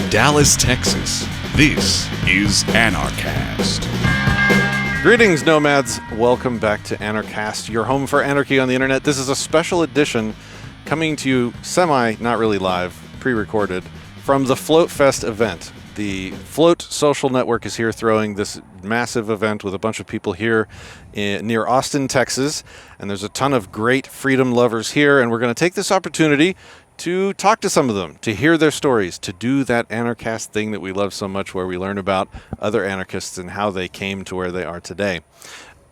Dallas, Texas, this is Anarchast. Greetings, nomads. Welcome back to Anarchast, your home for anarchy on the internet. This is a special edition coming to you not really live, pre-recorded, from the Float Fest event. The Float social network is here throwing this massive event with a bunch of people here near Austin, Texas. And there's a ton of great freedom lovers here. And we're going to take this opportunity to talk to some of them, to hear their stories, to do that Anarchast thing that we love so much where we learn about other anarchists and how they came to where they are today.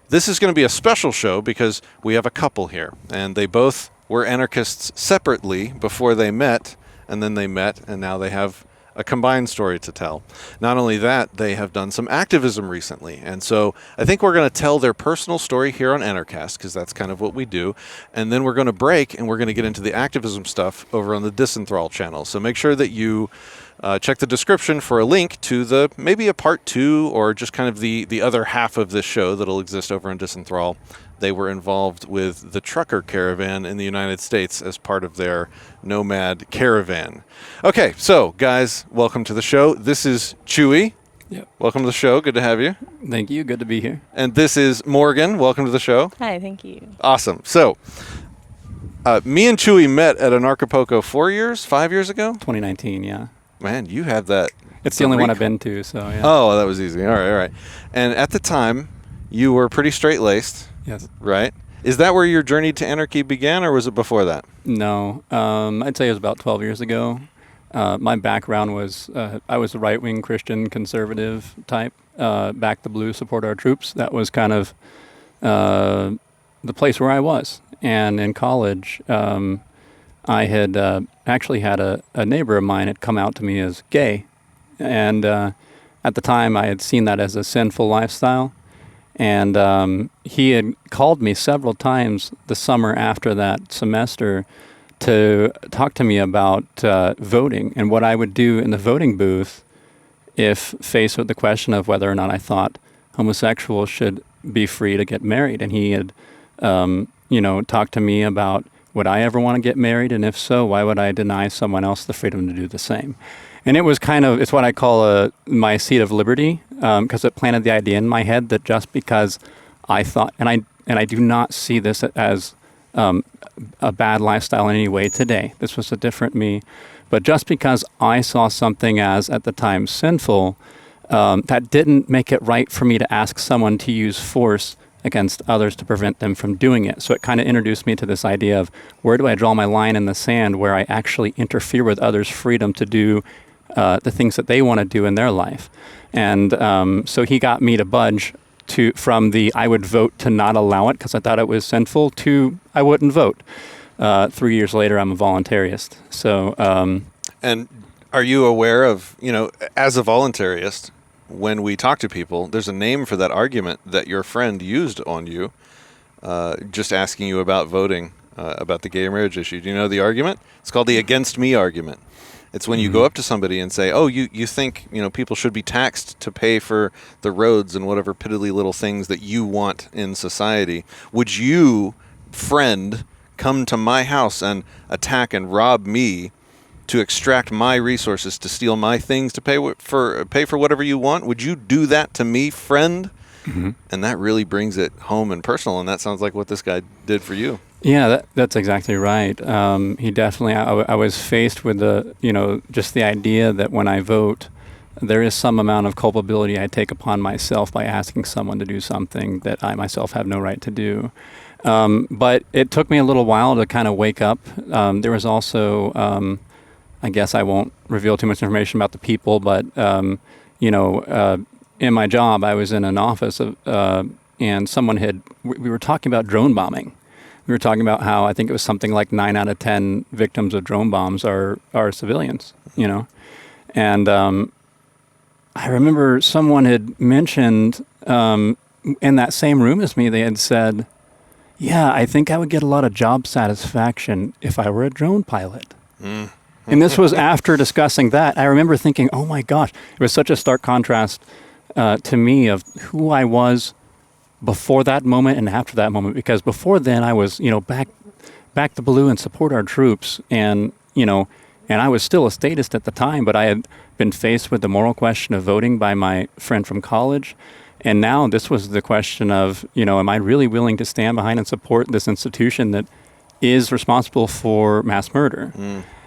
This is going to be a special show because we have a couple here, and they both were anarchists separately before they met, and then they met, and now they have a combined story to tell. Not only that, they have done some activism recently. And so I think we're going to tell their personal story here on Anarchast, because that's kind of what we do. And then we're going to break, and we're going to get into the activism stuff over on the Disenthrall channel. So make sure that you check the description for a link to maybe a part 2 or just kind of the other half of this show that'll exist over on Disenthrall. They were involved with the trucker caravan in the United States as part of their nomad caravan. Okay, so guys, welcome to the show. This is Chewy. Yep. Welcome to the show. Good to have you. Thank you. Good to be here. And this is Morgan. Welcome to the show. Hi, thank you. Awesome. So, me and Chewy met at Anarchapulco 5 years ago? 2019, yeah. Man, you have that. It's the only one I've been to, so yeah. Oh, that was easy. All right. And at the time, you were pretty straight-laced. Yes. Right? Is that where your journey to anarchy began, or was it before that? No. I'd say it was about 12 years ago. My background was, I was a right-wing Christian conservative type, back the blue, support our troops. That was kind of the place where I was. And in college, I had actually had a neighbor of mine had come out to me as gay. And at the time, I had seen that as a sinful lifestyle. And he had called me several times the summer after that semester to talk to me about voting and what I would do in the voting booth if faced with the question of whether or not I thought homosexuals should be free to get married. And he had, talked to me about, would I ever want to get married? And if so, why would I deny someone else the freedom to do the same? And it was it's what I call my seat of liberty, because it planted the idea in my head that just because I thought, and I do not see this as a bad lifestyle in any way today. This was a different me. But just because I saw something as, at the time, sinful, that didn't make it right for me to ask someone to use force against others to prevent them from doing it. So it kind of introduced me to this idea of, where do I draw my line in the sand where I actually interfere with others' freedom to do the things that they want to do in their life. And so he got me to budge from the I would vote to not allow it because I thought it was sinful to I wouldn't vote. 3 years later, I'm a voluntarist. So, and are you aware of, as a voluntarist, when we talk to people, there's a name for that argument that your friend used on you, just asking you about voting, about the gay marriage issue. Do you know the argument? It's called the against me argument. It's when you go up to somebody and say, oh, you think, people should be taxed to pay for the roads and whatever piddly little things that you want in society. Would you, friend, come to my house and attack and rob me to extract my resources, to steal my things, to pay for whatever you want? Would you do that to me, friend? Mm-hmm. And that really brings it home and personal, and that sounds like what this guy did for you. Yeah, that's exactly right. He definitely, I was faced with just the idea that when I vote, there is some amount of culpability I take upon myself by asking someone to do something that I myself have no right to do. But it took me a little while to kind of wake up. There was also, I guess I won't reveal too much information about the people, but, in my job, I was in an office and someone we were talking about drone bombing. We were talking about how I think it was something like 9 out of 10 victims of drone bombs are civilians, And I remember someone had mentioned in that same room as me, they had said, yeah, I think I would get a lot of job satisfaction if I were a drone pilot. Mm. And this was after discussing that. I remember thinking, oh my gosh, it was such a stark contrast to me of who I was before that moment and after that moment, because before then I was, back the blue and support our troops and And I was still a statist at the time, but I had been faced with the moral question of voting by my friend from college. And now this was the question of, am I really willing to stand behind and support this institution that is responsible for mass murder?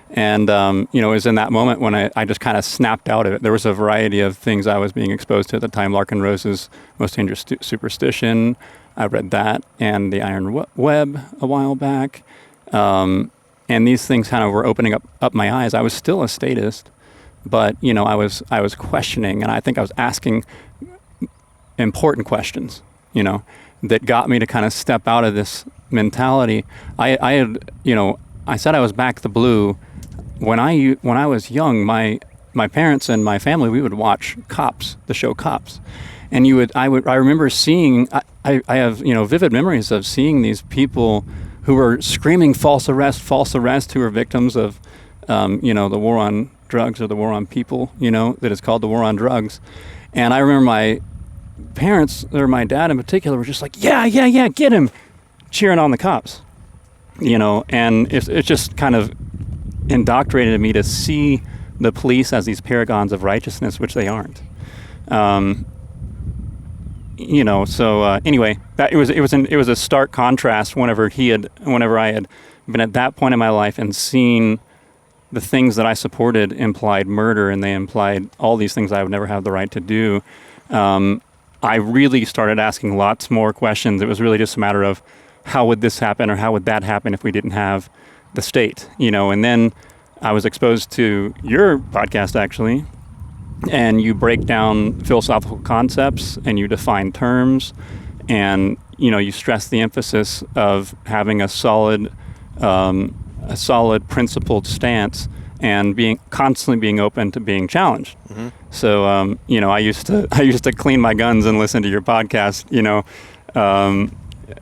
And, it was in that moment when I just kind of snapped out of it. There was a variety of things I was being exposed to at the time. Larkin Rose's Most Dangerous Superstition. I read that, and The Iron Web a while back. And these things kind of were opening up my eyes. I was still a statist, but, I was questioning, and I think I was asking important questions, that got me to kind of step out of this mentality. I said I was back the blue. When I was young, my parents and my family, we would watch Cops, the show Cops. And I remember seeing, I have, vivid memories of seeing these people who were screaming false arrest, who were victims of, the war on drugs, or the war on people, that is called the war on drugs. And I remember my parents, or my dad in particular, were just like, yeah, get him, cheering on the cops, and it's just kind of indoctrinated me to see the police as these paragons of righteousness, which they aren't. Anyway, that it was a stark contrast whenever I had been at that point in my life and seen the things that I supported implied murder, and they implied all these things I would never have the right to do. I really started asking lots more questions. It was really just a matter of how would this happen, or how would that happen if we didn't have the state, and then I was exposed to your podcast, actually, and you break down philosophical concepts and you define terms, and you stress the emphasis of having a solid principled stance and constantly being open to being challenged. Mm-hmm. So I used to clean my guns and listen to your podcast,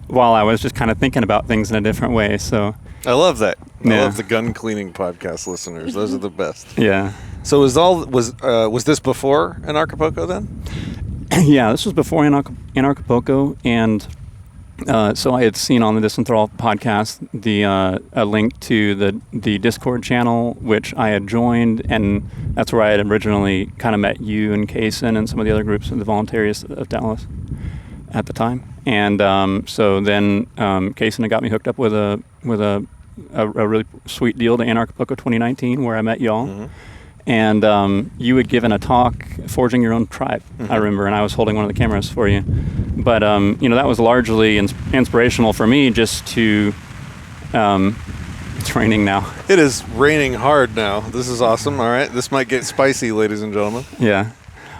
while I was just kind of thinking about things in a different way. So I love that. I love the gun cleaning podcast listeners. Those are the best. Yeah. So was this before Anarchapulco then? Yeah, this was before Anarchapulco, and so I had seen on the Disenthrall podcast a link to the Discord channel, which I had joined, and that's where I had originally kind of met you and Kaysen and some of the other groups of the Voluntarists of Dallas at the time. And so then Kaysen had got me hooked up with a really sweet deal to Anarchapulco 2019, where I met y'all. Mm-hmm. And you had given a talk, Forging Your Own Tribe, mm-hmm. I remember, and I was holding one of the cameras for you. But, that was largely inspirational for me just to... it's raining now. It is raining hard now. This is awesome. All right. This might get spicy, ladies and gentlemen. Yeah.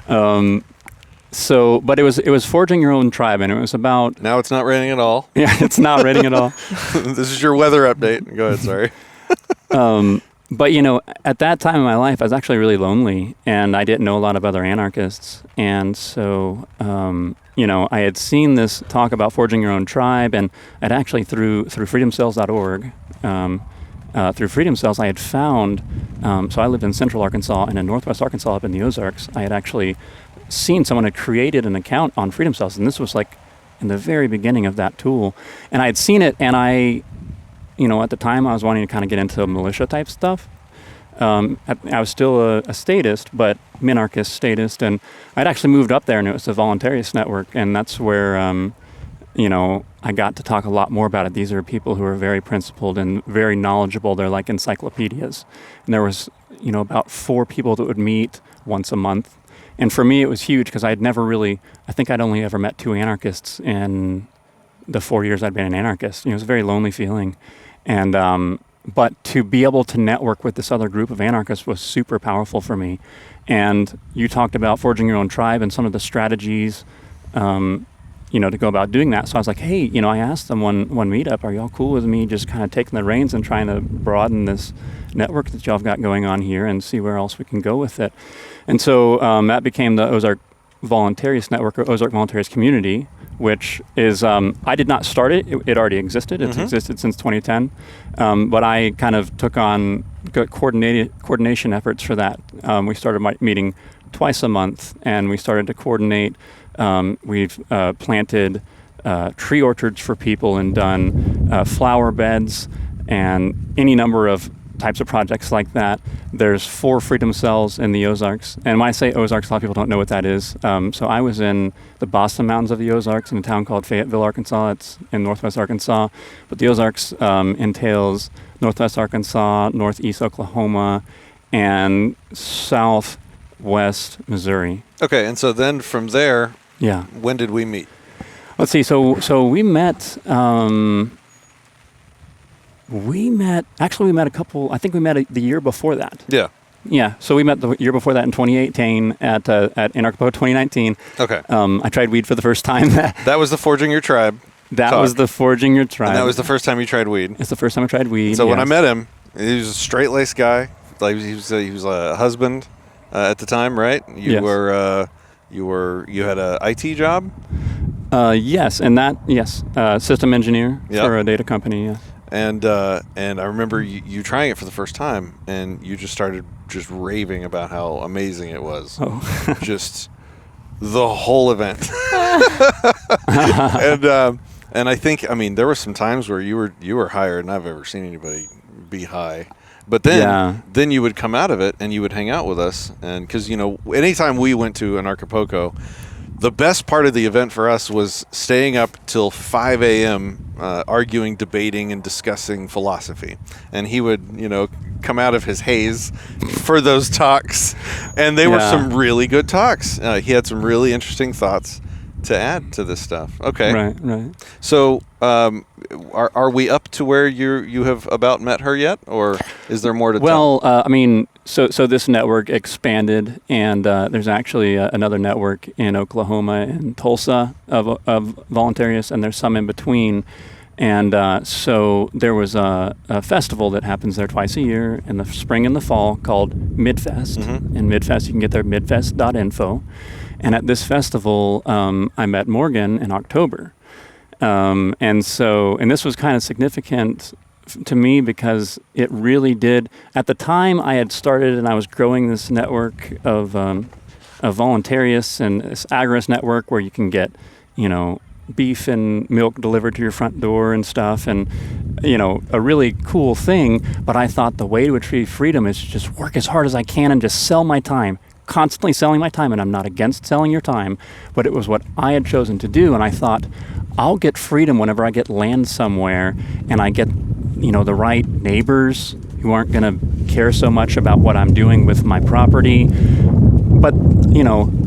But it was Forging Your Own Tribe, and it was about... Now it's not raining at all. Yeah, it's not raining at all. This is your weather update. Go ahead, sorry. But, at that time in my life, I was actually really lonely, and I didn't know a lot of other anarchists. And so, I had seen this talk about forging your own tribe, and I'd actually, through freedomcells.org, through Freedom Cells, I had found, so I lived in central Arkansas, and in northwest Arkansas up in the Ozarks, I had actually seen someone had created an account on Freedom Cells, and this was like in the very beginning of that tool. And I had seen it, and I at the time I was wanting to kind of get into militia type stuff. I was still a statist, but minarchist statist, and I'd actually moved up there, and it was the Voluntarist Network, and that's where, I got to talk a lot more about it. These are people who are very principled and very knowledgeable. They're like encyclopedias. And there was, about 4 people that would meet once a month. And for me, it was huge because I think I'd only ever met 2 anarchists in the 4 years I'd been an anarchist. It was a very lonely feeling. And, but to be able to network with this other group of anarchists was super powerful for me. And you talked about forging your own tribe and some of the strategies, to go about doing that. So I was like, hey, I asked them one meetup, are y'all cool with me just kind of taking the reins and trying to broaden this network that y'all have got going on here and see where else we can go with it? And so that became the Ozark Voluntarist Network, or Ozark Voluntarist Community, which is, I did not start it. It already existed. It's existed since 2010. But I kind of took on coordination efforts for that. We started meeting twice a month, and we started to coordinate. We've planted tree orchards for people and done flower beds and any number of types of projects like that. There's 4 freedom cells in the Ozarks. And when I say Ozarks, a lot of people don't know what that is. So I was in the Boston Mountains of the Ozarks in a town called Fayetteville, Arkansas. It's in northwest Arkansas. But the Ozarks entails northwest Arkansas, northeast Oklahoma, and southwest Missouri. Okay, and so then from there, Yeah. when did we meet? Let's see. So we met. Actually, we met a couple. I think we met the year before that. Yeah. Yeah. So we met the year before that in 2018 at Anarchpo 2019. Okay. I tried weed for the first time. That was the Forging Your Tribe. That was the Forging Your Tribe. And that was the first time you tried weed. It's the first time I tried weed. So when I met him, he was a straight-laced guy. Like he was a husband at the time, right? You had a IT job. Yes, system engineer for a data company. Yeah. And I remember you trying it for the first time, and you just started just raving about how amazing it was. Oh. Just the whole event. And I think, I mean, there were some times where you were higher than I've ever seen anybody be high. But then you would come out of it and you would hang out with us, and because anytime we went to an Acapulco, the best part of the event for us was staying up till 5 a.m. Arguing, debating, and discussing philosophy. And he would, come out of his haze for those talks, and they were some really good talks. He had some really interesting thoughts to add to this stuff. Okay. Right. So, are we up to where you have about met her yet, or is there more to tell? Well, so this network expanded, and there's actually another network in Oklahoma and Tulsa of voluntarists, and there's some in between. And so there was a festival that happens there twice a year in the spring and the fall called Midfest. Mm-hmm. And Midfest, you can get there at midfest.info. And at this festival, I met Morgan in October. And this was kind of significant to me because it really did. At the time, I had started and I was growing this network of voluntarists and this agorist network where you can get, beef and milk delivered to your front door and stuff, and a really cool thing. But I thought the way to achieve freedom is to just work as hard as I can and just sell my time. Constantly selling my time, and I'm not against selling your time, but it was what I had chosen to do, and I thought, I'll get freedom whenever I get land somewhere, and I get, the right neighbors who aren't going to care so much about what I'm doing with my property, but,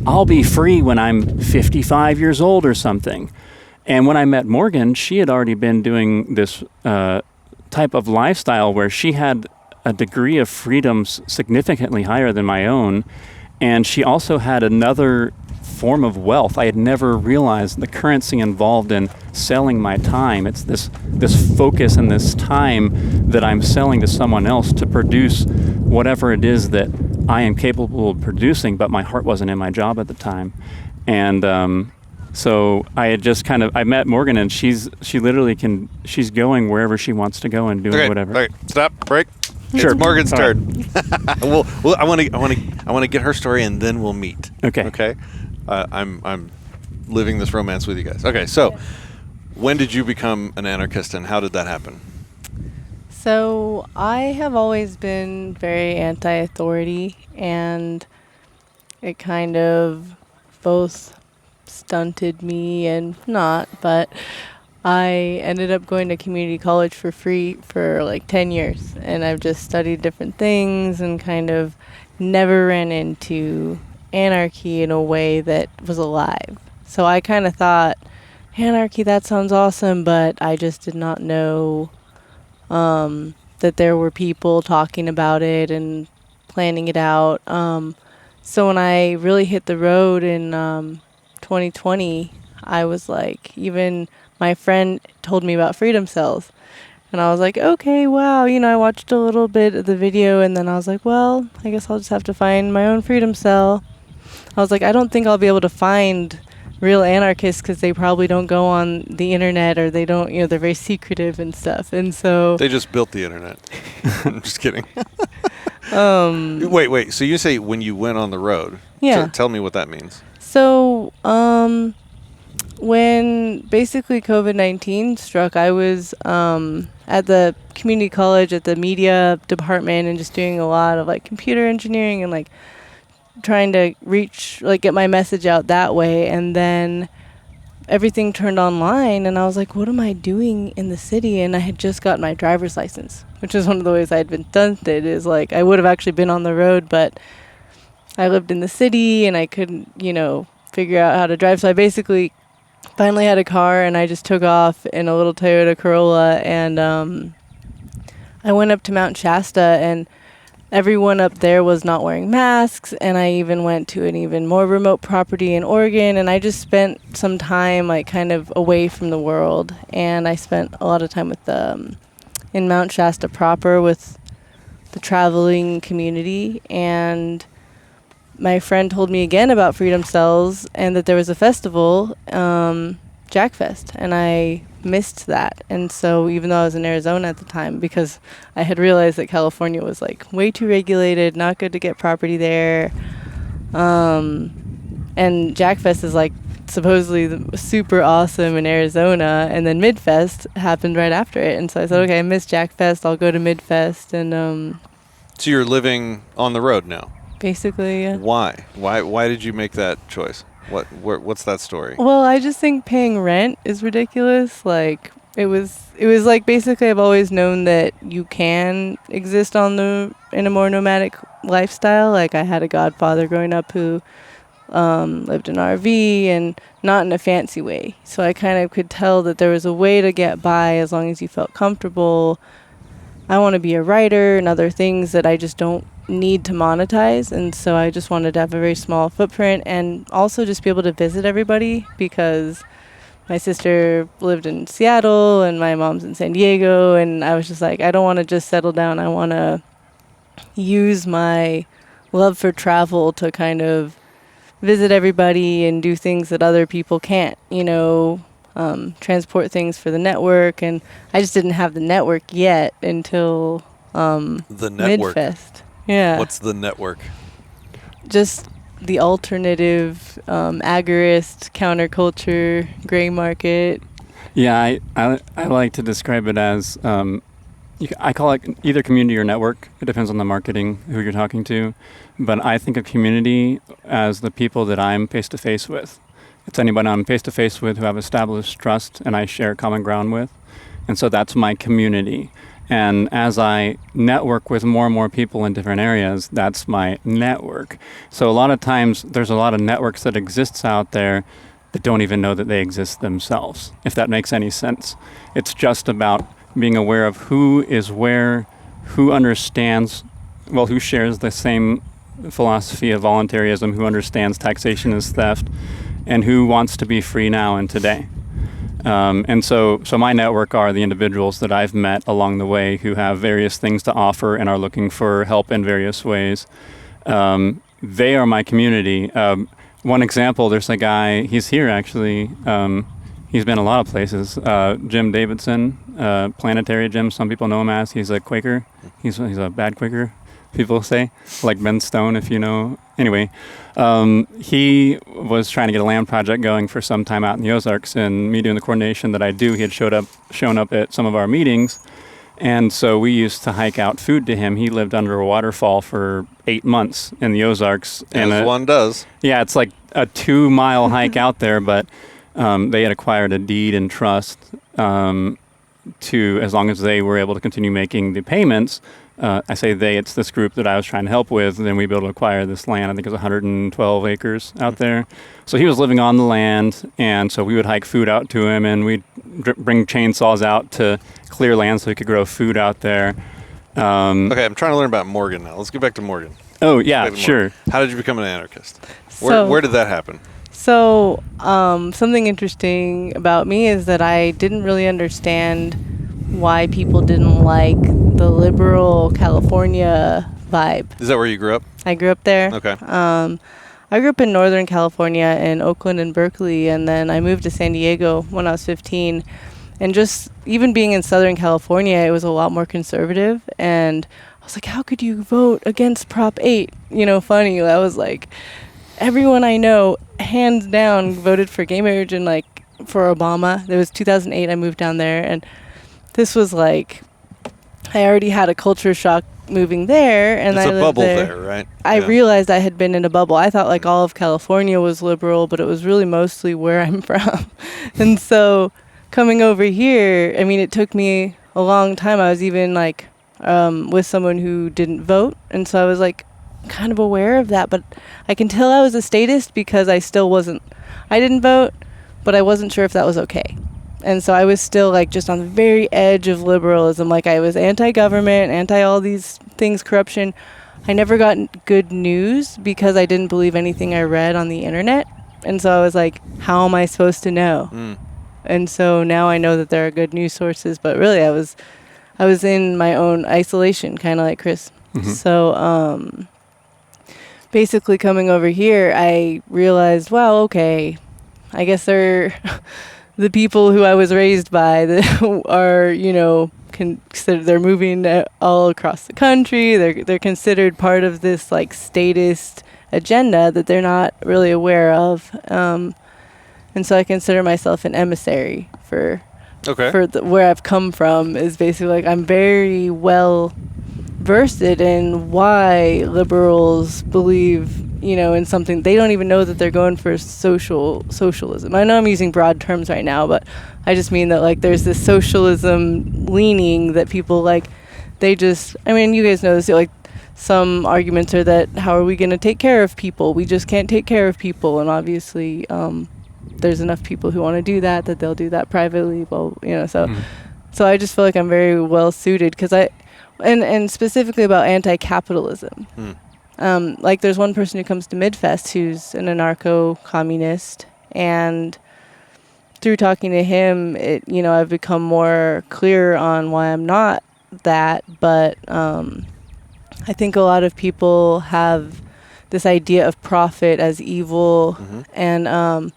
I'll be free when I'm 55 years old or something. And when I met Morgan, she had already been doing this type of lifestyle where she had a degree of freedom significantly higher than my own. And she also had another form of wealth. I had never realized the currency involved in selling my time. It's this focus and this time that I'm selling to someone else to produce whatever it is that I am capable of producing, but my heart wasn't in my job at the time. And so I had just I met Morgan, and she's going wherever she wants to go and doing whatever. Okay, stop, break. Sure. It's Morgan's All turn. Well, I want to get her story, and then we'll meet. Okay. I'm living this romance with you guys. Okay, so when did you become an anarchist, and how did that happen? So I have always been very anti-authority, and it kind of both stunted me and not, but I ended up going to community college for free for like 10 years, and I've just studied different things and kind of never ran into anarchy in a way that was alive. So I kind of thought, anarchy, that sounds awesome, but I just did not know that there were people talking about it and planning it out. So when I really hit the road in 2020, I was like, even my friend told me about freedom cells, and I was like, okay, wow, I watched a little bit of the video, and then I was like, well, I guess I'll just have to find my own freedom cell. I was like, I don't think I'll be able to find real anarchists because they probably don't go on the internet, or they don't, they're very secretive and stuff, and so they just built the internet. I'm just kidding. Wait. So you say when you went on the road? Yeah. So tell me what that means. So, when basically COVID-19 struck, I was at the community college at the media department and just doing a lot of like computer engineering and like trying to get my message out that way. And then everything turned online and I was like, what am I doing in the city? And I had just got my driver's license, which is one of the ways I had been stunted, is like I would have actually been on the road, but I lived in the city and I couldn't, figure out how to drive. So I basically finally had a car and I just took off in a little Toyota Corolla and I went up to Mount Shasta and everyone up there was not wearing masks, and I even went to an even more remote property in Oregon, and I just spent some time like kind of away from the world. And I spent a lot of time with in Mount Shasta proper with the traveling community. And my friend told me again about Freedom Cells and that there was a festival, Jack Fest, and I missed that. And so even though I was in Arizona at the time, because I had realized that California was like way too regulated, not good to get property there, and Jack Fest is like supposedly super awesome in Arizona, and then Midfest happened right after it. And so I said, okay, I missed Jack Fest, I'll go to Midfest. And So you're living on the road now? Basically, yeah. Why did you make that choice? What's that story? Well, I just think paying rent is ridiculous. Like it was like basically I've always known that you can exist in a more nomadic lifestyle. Like I had a godfather growing up who lived in an RV and not in a fancy way. So I kind of could tell that there was a way to get by as long as you felt comfortable. I want to be a writer and other things that I just don't need to monetize, and so I just wanted to have a very small footprint and also just be able to visit everybody, because my sister lived in Seattle and my mom's in San Diego, and I was just like, I don't want to just settle down. I want to use my love for travel to kind of visit everybody and do things that other people can't, transport things for the network. And I just didn't have the network yet until the network. Midfest. Yeah. What's the network? Just the alternative, agorist, counterculture, gray market. Yeah, I like to describe it as, I call it either community or network. It depends on the marketing, who you're talking to. But I think of community as the people that I'm face-to-face with. It's anybody I'm face-to-face with who have established trust and I share common ground with. And so that's my community. And as I network with more and more people in different areas, that's my network. So a lot of times there's a lot of networks that exists out there that don't even know that they exist themselves, if that makes any sense. It's just about being aware of who is where, who understands, who shares the same philosophy of voluntarism, who understands taxation as theft, and who wants to be free now and today. And so my network are the individuals that I've met along the way who have various things to offer and are looking for help in various ways. They are my community. One example, there's a guy, he's here actually. He's been a lot of places. Jim Davidson, Planetary Jim, some people know him as. He's a Quaker. He's a bad Quaker, people say, like Ben Stone, if you know. Anyway, he was trying to get a land project going for some time out in the Ozarks, and me doing the coordination that I do, he had shown up at some of our meetings, and so we used to hike out food to him. He lived under a waterfall for 8 months in the Ozarks. As one does. Yeah, it's like a 2-mile hike out there, but they had acquired a deed and trust to, as long as they were able to continue making the payments. I say they, it's this group that I was trying to help with, and then we were able to acquire this land. I think it was 112 acres out there. So he was living on the land, and so we would hike food out to him, and we'd bring chainsaws out to clear land so he could grow food out there. Okay, I'm trying to learn about Morgan now. Let's get back to Morgan. Oh, yeah, sure. How did you become an anarchist? Where did that happen? So something interesting about me is that I didn't really understand why people didn't like the liberal California vibe. Is that where you grew up? I grew up there. Okay. I grew up in Northern California in Oakland and Berkeley, and then I moved to San Diego when I was 15. And just even being in Southern California, it was a lot more conservative. And I was like, how could you vote against Prop 8? Funny. I was like, everyone I know, hands down, voted for gay marriage and like for Obama. It was 2008. I moved down there, and this was like, I already had a culture shock moving there, and it's I a lived bubble there, right? I realized I had been in a bubble. I thought like all of California was liberal, but it was really mostly where I'm from. And so coming over here, I mean, it took me a long time. I was even like with someone who didn't vote, and so I was like kind of aware of that, but I can tell I was a statist because I didn't vote, but I wasn't sure if that was okay. And so I was still like just on the very edge of liberalism. Like I was anti-government, anti all these things, corruption. I never got good news because I didn't believe anything I read on the internet. And so I was like, how am I supposed to know? And so now I know that there are good news sources, but really I was in my own isolation, kind of like Chris. So basically coming over here, I realized, wow, okay, I guess they're the people who I was raised by that are, you know, they're moving all across the country. They're considered part of this like statist agenda that they're not really aware of. And so I consider myself an emissary for where I've come from. Is basically like I'm very well versed in why liberals believe, you know, in something. They don't even know that they're going for socialism. I know I'm using broad terms right now, but I just mean that like there's this socialism leaning that people like. They just, I mean, you guys know this. Like some arguments are that how are we going to take care of people? We just can't take care of people, and obviously there's enough people who want to do that they'll do that privately. Well, you know, so I just feel like I'm very well suited because and specifically about anti-capitalism. Like there's one person who comes to Midfest who's an anarcho-communist, and through talking to him, you know, I've become more clear on why I'm not that. But I think a lot of people have this idea of profit as evil, and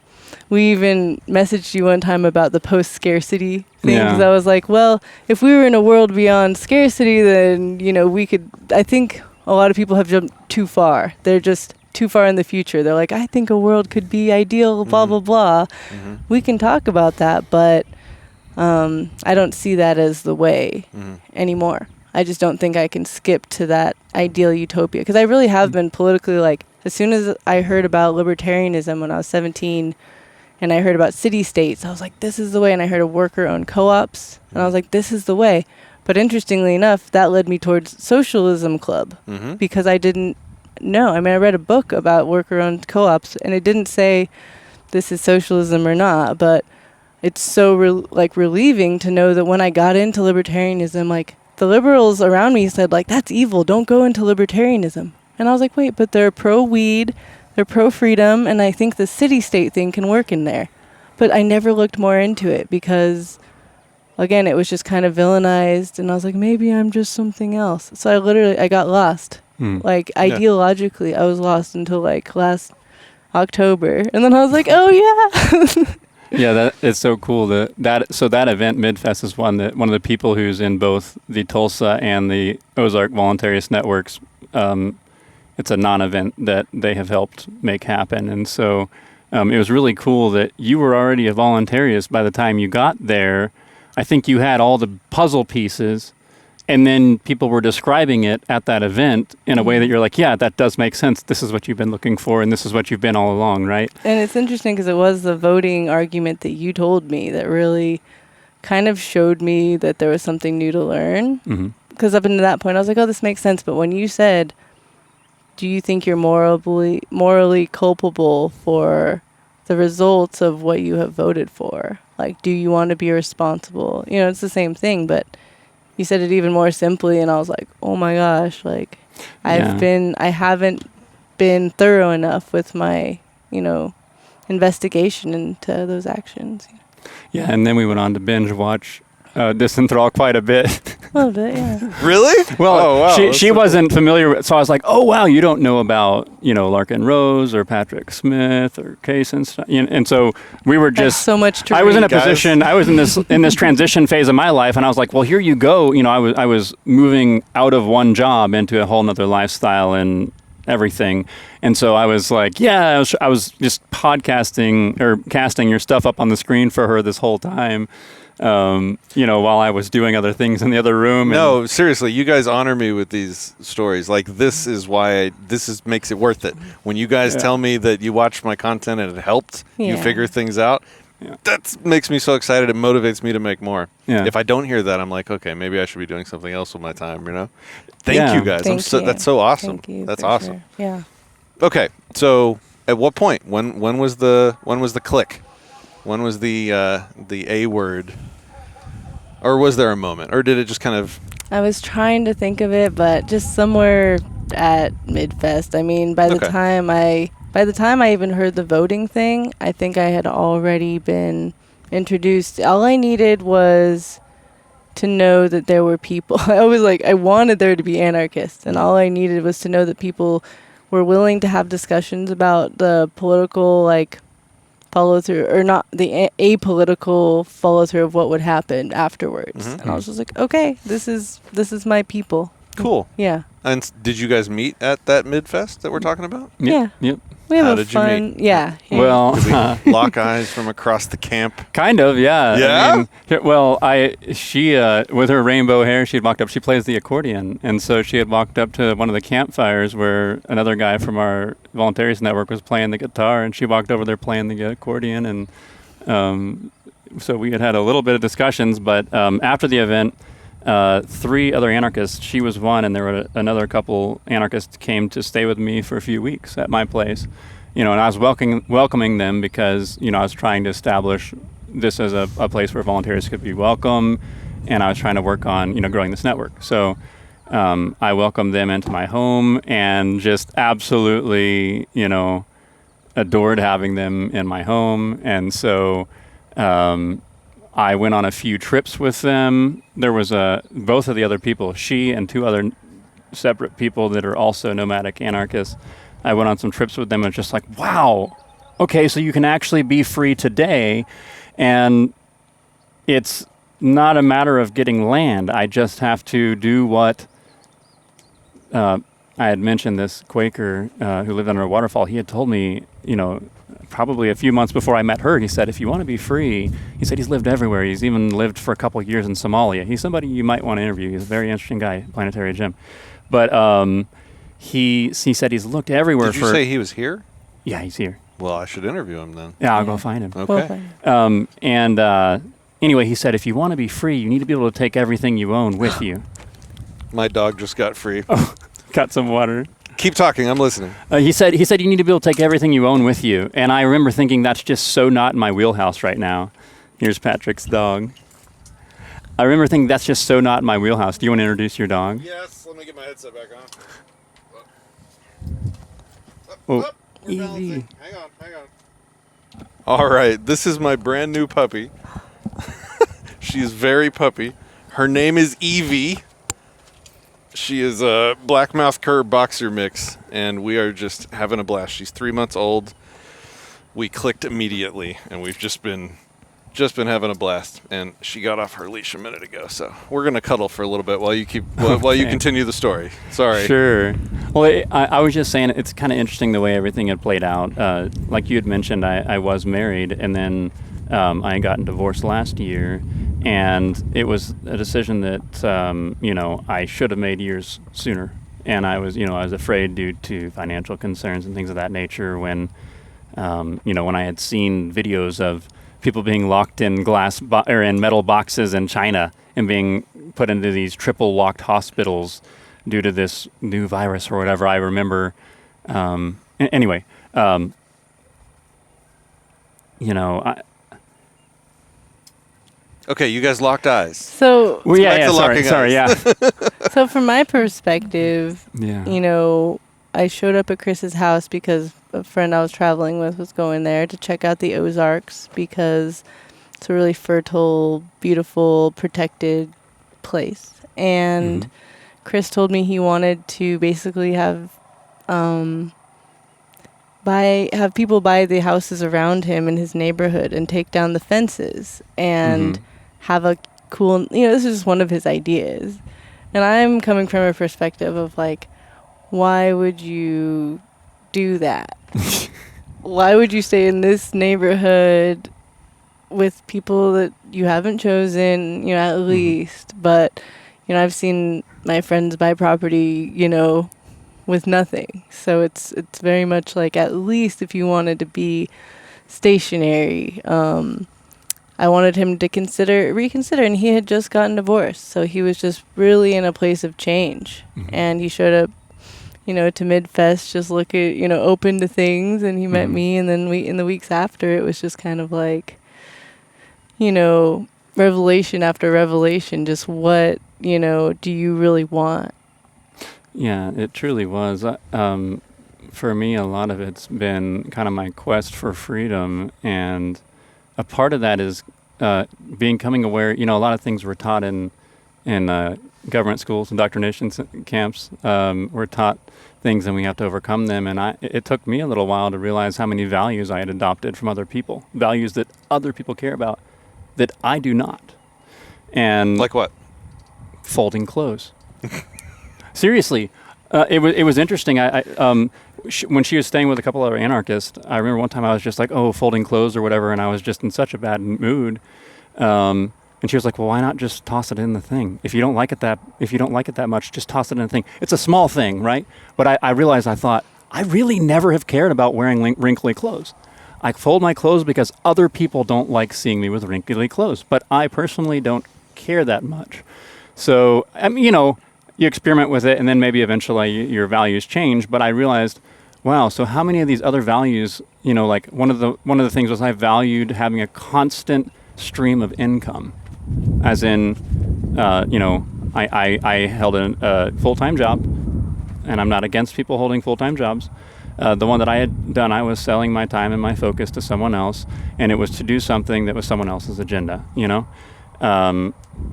we even messaged you one time about the post-scarcity thing, because I was like, well, if we were in a world beyond scarcity, then, you know, we could, I think a lot of people have jumped too far. They're just too far in the future. They're like, I think a world could be ideal, blah, blah, blah. We can talk about that, but I don't see that as the way anymore. I just don't think I can skip to that ideal utopia, because I really have been politically, like, as soon as I heard about libertarianism when I was 17, and I heard about city-states, I was like, this is the way. And I heard of worker-owned co-ops, and I was like, this is the way. But interestingly enough, that led me towards Socialism Club, because I didn't know. I mean, I read a book about worker-owned co-ops, and it didn't say this is socialism or not, but it's so relieving to know that when I got into libertarianism, like, the liberals around me said, like, that's evil, don't go into libertarianism. And I was like, wait, but they're pro-weed, they're pro-freedom, and I think the city-state thing can work in there. But I never looked more into it because, again, it was just kind of villainized, and I was like, maybe I'm just something else. So I got lost. Like, ideologically, I was lost until, like, last October. And then I was like, oh, yeah. Yeah, that it's so cool. That event, Midfest, is one of the people who's in both the Tulsa and the Ozark Voluntarist networks. It's a non-event that they have helped make happen, and so it was really cool that you were already a voluntarist by the time you got there. I think you had all the puzzle pieces, and then people were describing it at that event in a way that you're like, yeah, that does make sense. This is what you've been looking for, and this is what you've been all along, right? And it's interesting because it was the voting argument that you told me that really kind of showed me that there was something new to learn. Because up until that point, I was like, oh, this makes sense. But when you said, do you think you're morally culpable for the results of what you have voted for? Like, do you want to be responsible? You know, it's the same thing, but you said it even more simply, and I was like, oh my gosh, like, I haven't been thorough enough with my, you know, investigation into those actions. Yeah, and then we went on to binge watch Disenthrall quite a bit. A little bit, yeah. Really? Well, she wasn't familiar with, so I was like, oh wow, you don't know about, you know, Larkin Rose or Patrick Smith or Case and stuff. And so we were just so much to I was read, in a position, I was in this transition phase of my life, and I was like, well, here you go. You know, I was moving out of one job into a whole nother lifestyle, and everything. And so I was like, yeah, I was just podcasting or casting your stuff up on the screen for her this whole time. While I was doing other things in the other room. No, seriously, you guys honor me with these stories. Like, this is why makes it worth it. When you guys tell me that you watched my content and it helped you figure things out, that makes me so excited. It motivates me to make more. Yeah. If I don't hear that, I'm like, okay, maybe I should be doing something else with my time, Thank you guys. That's so awesome. Thank you. That's awesome. Sure. Yeah. Okay, so at what point? When was the click? When was the A word? Or was there a moment? Or did it just kind of... I was trying to think of it, but just somewhere at Midfest. I mean, by the time I even heard the voting thing, I think I had already been introduced. All I needed was to know that there were people. I wanted there to be anarchists, and all I needed was to know that people were willing to have discussions about the political, follow through, or not the apolitical follow through of what would happen afterwards. And I was just like, okay, this is my people. Cool. Yeah. And did you guys meet at that Midfest that we're talking about? Yeah. Yep. We have How a did fun, you meet? Yeah. Well, did we lock eyes from across the camp? Kind of, yeah. Yeah? She with her rainbow hair, she had walked up. She plays the accordion, and so she had walked up to one of the campfires where another guy from our Voluntaries Network was playing the guitar, and she walked over there playing the accordion, and so we had a little bit of discussions. But after the event, 3 other anarchists, she was one, and there were another couple anarchists came to stay with me for a few weeks at my place. And I was welcoming them because, I was trying to establish this as a place where volunteers could be welcome, and I was trying to work on, growing this network. So I welcomed them into my home and just absolutely, adored having them in my home. And so I went on a few trips with them. There was both of the other people, she and 2 other separate people that are also nomadic anarchists. I went on some trips with them and just like, wow, okay, so you can actually be free today. And it's not a matter of getting land. I just have to do what I had mentioned. This Quaker who lived under a waterfall, he had told me, probably a few months before I met her, he said, if you want to be free, he said he's lived everywhere. He's even lived for a couple of years in Somalia. He's somebody you might want to interview. He's a very interesting guy, Planetary Jim. But he said he's looked everywhere. Did you say he was here? Yeah, he's here. Well, I should interview him then. Yeah, I'll go find him. Okay. Anyway, he said, if you want to be free, you need to be able to take everything you own with you. My dog just got free. Oh, got some water. Keep talking. I'm listening. He said you need to be able to take everything you own with you. And I remember thinking that's just so not in my wheelhouse right now. Here's Patrick's dog. I remember thinking that's just so not in my wheelhouse. Do you want to introduce your dog? Yes. Let me get my headset back on. Oh, we're balancing. Hang on. All right. This is my brand new puppy. She is very puppy. Her name is Evie. She is a blackmouth cur boxer mix, and we are just having a blast. She's 3 months old. We clicked immediately, and we've just been having a blast. And she got off her leash a minute ago, so we're gonna cuddle for a little bit while you while you continue the story. Sorry. Sure. Well, I was just saying it's kind of interesting the way everything had played out. Like you had mentioned, I was married, and then I had gotten divorced last year. And it was a decision that, I should have made years sooner. And I was afraid due to financial concerns and things of that nature when I had seen videos of people being locked in or in metal boxes in China and being put into these triple locked hospitals due to this new virus or whatever. I remember, anyway, Okay, you guys locked eyes. So, sorry, yeah. So from my perspective, I showed up at Chris's house because a friend I was traveling with was going there to check out the Ozarks because it's a really fertile, beautiful, protected place. And Chris told me he wanted to basically have people buy the houses around him in his neighborhood and take down the fences and have a cool, this is just one of his ideas. And I'm coming from a perspective of why would you do that? Why would you stay in this neighborhood with people that you haven't chosen, at least? But, I've seen my friends buy property, with nothing. So it's very much like, at least if you wanted to be stationary, I wanted him to reconsider, and he had just gotten divorced. So he was just really in a place of change. And he showed up, to Midfest, just open to things, and he met me, and then in the weeks after, it was just kind of like, revelation after revelation, just what, do you really want? Yeah, it truly was. For me, a lot of it's been kind of my quest for freedom, and a part of that is becoming aware. A lot of things were taught in government schools, indoctrination camps. We're taught things, and we have to overcome them. And it took me a little while to realize how many values I had adopted from other people, values that other people care about, that I do not. And like what? Folding clothes. Seriously, it was interesting. When she was staying with a couple other anarchists, I remember one time I was just like, folding clothes or whatever, and I was just in such a bad mood. And she was like, well, why not just toss it in the thing? If you don't like it that much, just toss it in the thing. It's a small thing, right? But I realized, I thought, I really never have cared about wearing wrinkly clothes. I fold my clothes because other people don't like seeing me with wrinkly clothes, but I personally don't care that much. So, you experiment with it, and then maybe eventually your values change. But I realized, wow, so how many of these other values, like one of the things was I valued having a constant stream of income, as in, I held a full-time job, and I'm not against people holding full-time jobs. The one that I had done, I was selling my time and my focus to someone else, and it was to do something that was someone else's agenda,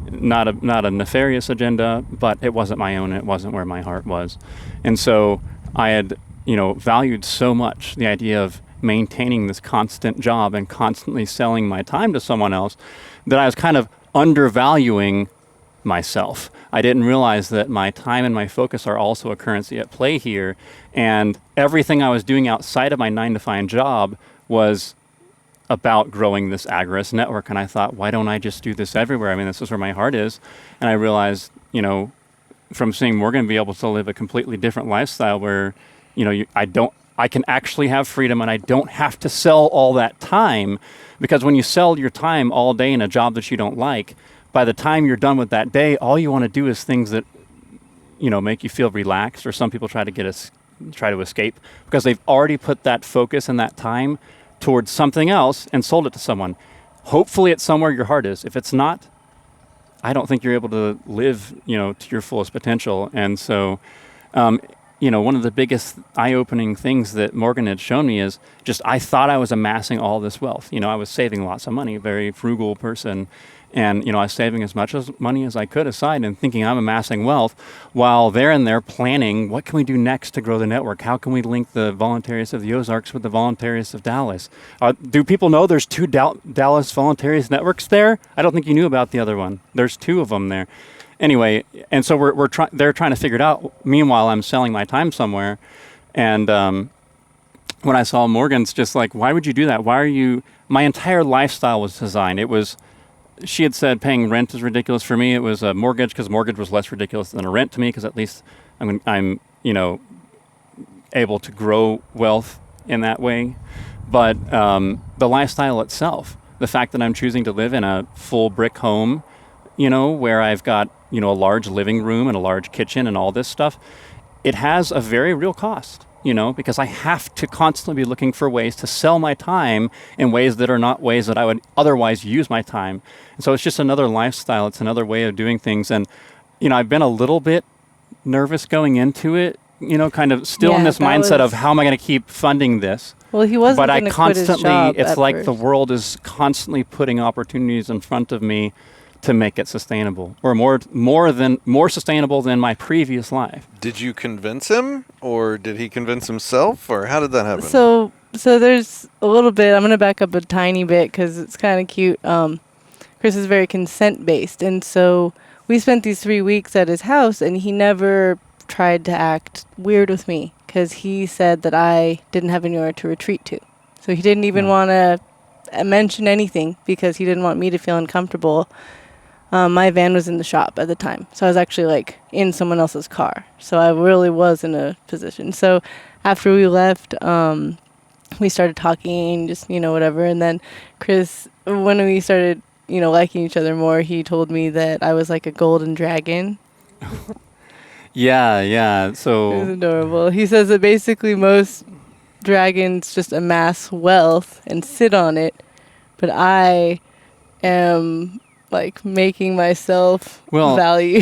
not a nefarious agenda, but it wasn't my own. It wasn't where my heart was. And so I had, valued so much the idea of maintaining this constant job and constantly selling my time to someone else that I was kind of undervaluing myself. I didn't realize that my time and my focus are also a currency at play here. And everything I was doing outside of my 9-to-5 job was about growing this agorist network. And I thought, why don't I just do this everywhere? I mean, this is where my heart is. And I realized, from seeing Morgan be able to live a completely different lifestyle where, I can actually have freedom, and I don't have to sell all that time, because when you sell your time all day in a job that you don't like, by the time you're done with that day, all you want to do is things that, make you feel relaxed, or some people try to escape because they've already put that focus and that time towards something else and sold it to someone. Hopefully it's somewhere your heart is. If it's not, I don't think you're able to live, to your fullest potential. And so, one of the biggest eye-opening things that Morgan had shown me is just, I thought I was amassing all this wealth. I was saving lots of money, a very frugal person. And, I was saving as much money as I could aside and thinking I'm amassing wealth, while they're in there planning, what can we do next to grow the network? How can we link the voluntarists of the Ozarks with the voluntarists of Dallas? Do people know there's 2 Dallas voluntarist networks there? I don't think you knew about the other one. There's 2 of them there. Anyway, and so they're trying to figure it out. Meanwhile, I'm selling my time somewhere. And when I saw Morgan's, just like, why would you do that? My entire lifestyle was designed. She had said paying rent is ridiculous for me. It was a mortgage, because mortgage was less ridiculous than a rent to me, because at least I'm able to grow wealth in that way. But the lifestyle itself, the fact that I'm choosing to live in a full brick home, where I've got, a large living room and a large kitchen and all this stuff, it has a very real cost, because I have to constantly be looking for ways to sell my time in ways that are not ways that I would otherwise use my time. And so it's just another lifestyle. It's another way of doing things. And, I've been a little bit nervous going into it, kind of still in this mindset of, how am I going to keep funding this? Well, he wasn't going to quit his job it's at like first. The world is constantly putting opportunities in front of me to make it sustainable, or more sustainable than my previous life. Did you convince him, or did he convince himself, or how did that happen? So there's a little bit. I'm going to back up a tiny bit because it's kind of cute. Chris is very consent-based, and so we spent these 3 weeks at his house, and he never tried to act weird with me because he said that I didn't have anywhere to retreat to. So he didn't even want to mention anything because he didn't want me to feel uncomfortable. My van was in the shop at the time, so I was actually like in someone else's car. So I really was in a position. So after we left, we started talking, just, whatever. And then Chris, when we started, liking each other more, he told me that I was like a golden dragon. Yeah. It was So adorable. He says that basically most dragons just amass wealth and sit on it, but I am like making myself value.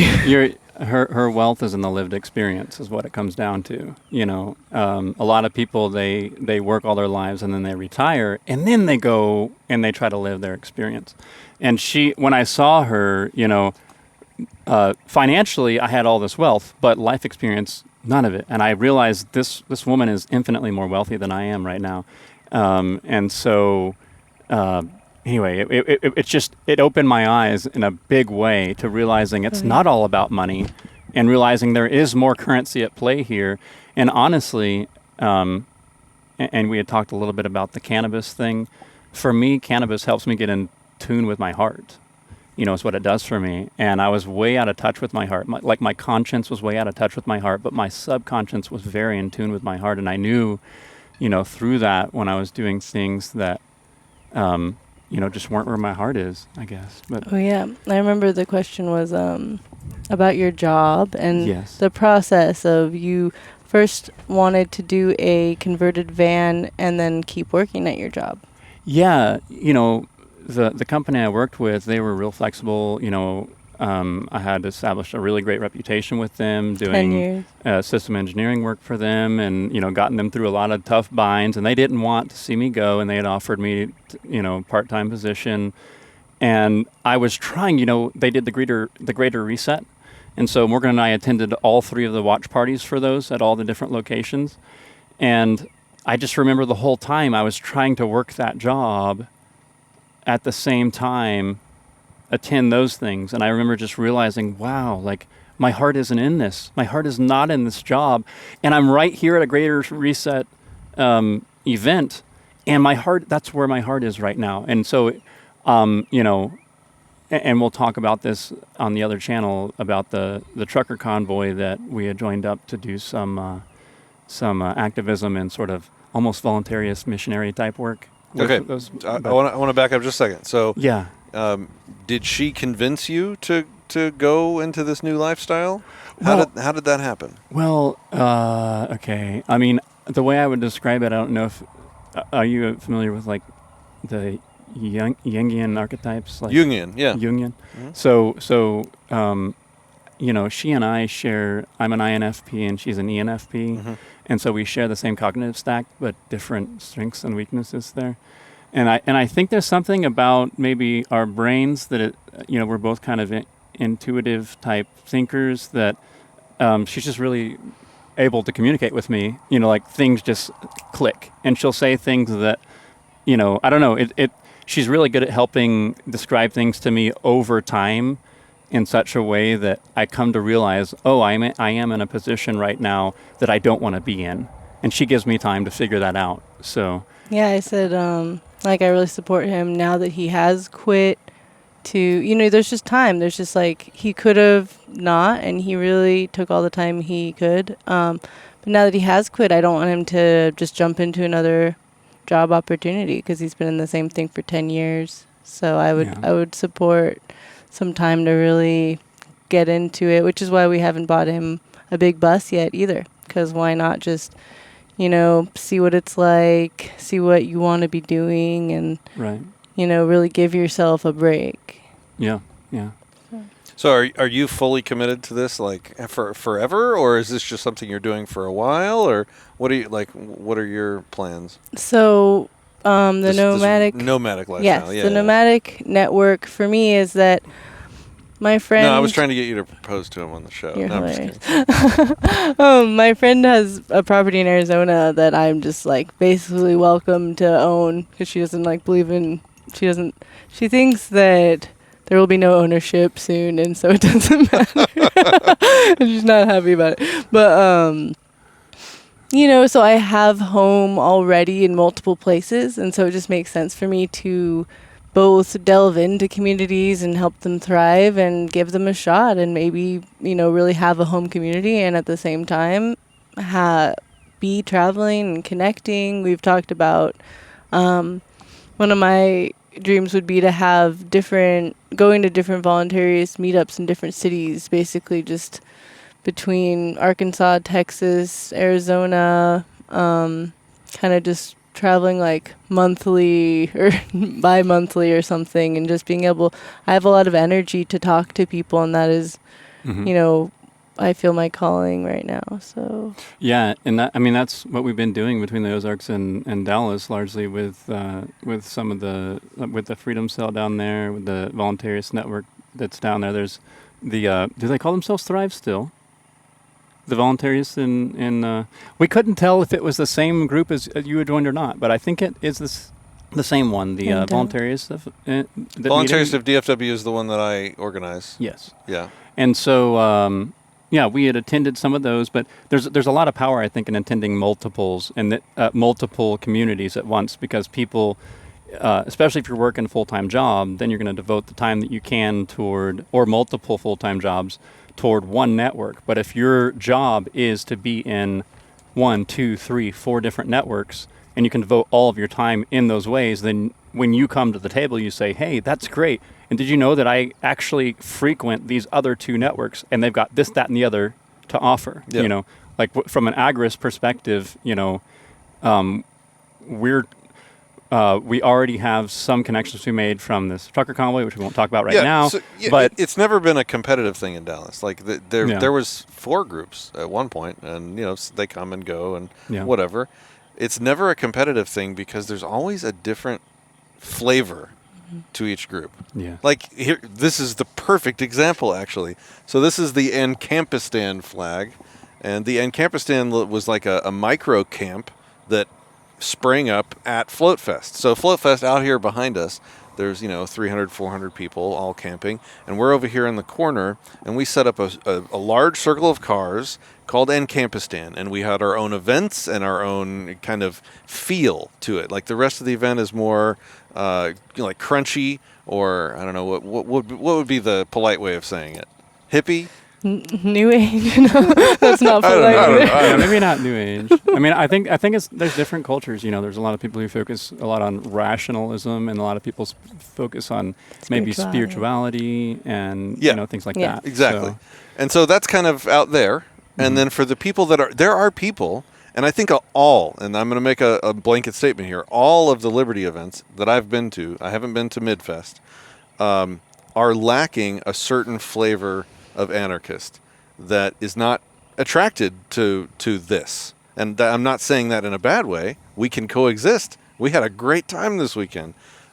her wealth is in the lived experience, is what it comes down to. A lot of people they work all their lives and then they retire and then they go and they try to live their experience. And when I saw her, financially I had all this wealth, but life experience, none of it. And I realized this woman is infinitely more wealthy than I am right now. And so. Anyway, it opened my eyes in a big way to realizing it's not all about money, and realizing there is more currency at play here. And honestly, and we had talked a little bit about the cannabis thing. For me, cannabis helps me get in tune with my heart. Is what it does for me. And I was way out of touch with my heart. My conscience was way out of touch with my heart, but my subconscious was very in tune with my heart. And I knew, through that when I was doing things that, just weren't where my heart is, I guess. But Oh yeah, I remember the question was about your job and Yes. the process of you first wanted to do a converted van and then keep working at your job. Yeah, the company I worked with, they were real flexible. I had established a really great reputation with them, 10 doing years. system engineering work for them, and gotten them through a lot of tough binds. And they didn't want to see me go, and they had offered me, part-time position. And I was trying. They did the greater reset, and so Morgan and I attended all 3 of the watch parties for those at all the different locations. And I just remember the whole time I was trying to work that job at the same time attend those things. And I remember just realizing, wow, like my heart isn't in this. My heart is not in this job. And I'm right here at a greater reset event. And my heart, that's where my heart is right now. And so, and we'll talk about this on the other channel about the trucker convoy that we had joined up to do some activism and sort of almost voluntarious missionary type work. Okay, I want to back up just a second. So, yeah. Did she convince you to go into this new lifestyle? How did that happen? Well, okay. I mean, the way I would describe it, I don't know if are you familiar with like the Jungian archetypes? Like Jungian, yeah. Jungian. Mm-hmm. So, she and I share. I'm an INFP and she's an ENFP, Mm-hmm. and so we share the same cognitive stack, but different strengths and weaknesses there. And I think there's something about maybe our brains that we're both kind of intuitive type thinkers that she's just really able to communicate with me. Like things just click, and she'll say things that I don't know. She's really good at helping describe things to me over time in such a way that I come to realize, I am in a position right now that I don't want to be in, and she gives me time to figure that out. So Yeah, I said, I really support him now that he has quit to, there's just time. There's just like, he could have not, and he really took all the time he could. But now that he has quit, I don't want him to just jump into another job opportunity because he's been in the same thing for 10 years. So I would support some time to really get into it, which is why we haven't bought him a big bus yet either. Because why not just see what it's like, see what you want to be doing, and, right. Really give yourself a break. Yeah. So are you fully committed to this, like for forever, or is this just something you're doing for a while, or what are your plans? So the nomadic lifestyle. Yes, the nomadic network for me is that my friend... No, I was trying to get you to propose to him on the show. You're no, hilarious. I'm just kidding. My friend has a property in Arizona that I'm just like basically welcome to own because she doesn't like believe in... She thinks that there will be no ownership soon, and so it doesn't matter. I'm just not happy about it. But, so I have home already in multiple places, and so it just makes sense for me to both delve into communities and help them thrive and give them a shot and maybe, really have a home community and at the same time be traveling and connecting. We've talked about one of my dreams would be to have going to different voluntarist meetups in different cities, basically just between Arkansas, Texas, Arizona, kind of just traveling like monthly or bi-monthly or something, and just being able, I have a lot of energy to talk to people, and that is, I feel my calling right now. So yeah, and that's what we've been doing between the Ozarks and Dallas, largely with some of with the Freedom Cell down there, with the voluntarist network that's down there. There's the do they call themselves Thrive still? The voluntarists in we couldn't tell if it was the same group as you had joined or not, but I think it is the same one. The voluntarists of Voluntarist of DFW is the one that I organize. Yes. Yeah. And so we had attended some of those, but there's a lot of power, I think, in attending multiples and multiple communities at once, because people, especially if you're working a full-time job, then you're going to devote the time that you can or multiple full-time jobs toward one network. But if your job is to be in 1, 2, 3, 4 different networks, and you can devote all of your time in those ways, then when you come to the table, you say, hey, that's great. And did you know that I actually frequent these other 2 networks, and they've got this, that, and the other to offer? Yep. Like from an agorist perspective, we already have some connections we made from this trucker convoy, which we won't talk about right now. So, but it's never been a competitive thing in Dallas. Like there was 4 groups at one point, and they come and go and whatever. It's never a competitive thing because there's always a different flavor to each group. Yeah. Like here, this is the perfect example actually. So this is the Anarchistan flag, and the Anarchistan was like a micro camp that sprang up at Float Fest. So Float Fest out here behind us, there's 300, 400 people all camping, and we're over here in the corner, and we set up a large circle of cars called Anarchistan, and we had our own events and our own kind of feel to it. Like the rest of the event is more like crunchy, or I don't know what would be the polite way of saying it. Hippie. New age, that's not polite. Yeah, maybe not new age. I think there's different cultures. There's a lot of people who focus a lot on rationalism, and a lot of people focus on maybe spirituality and things like that. Exactly. And so that's kind of out there. And then for the people there are people, and I think all, and I'm going to make a blanket statement here, all of the Liberty events that I've been to, I haven't been to Midfest, are lacking a certain flavor of anarchist that is not attracted to this. And I'm not saying that in a bad way. We can coexist. We had a great time this weekend.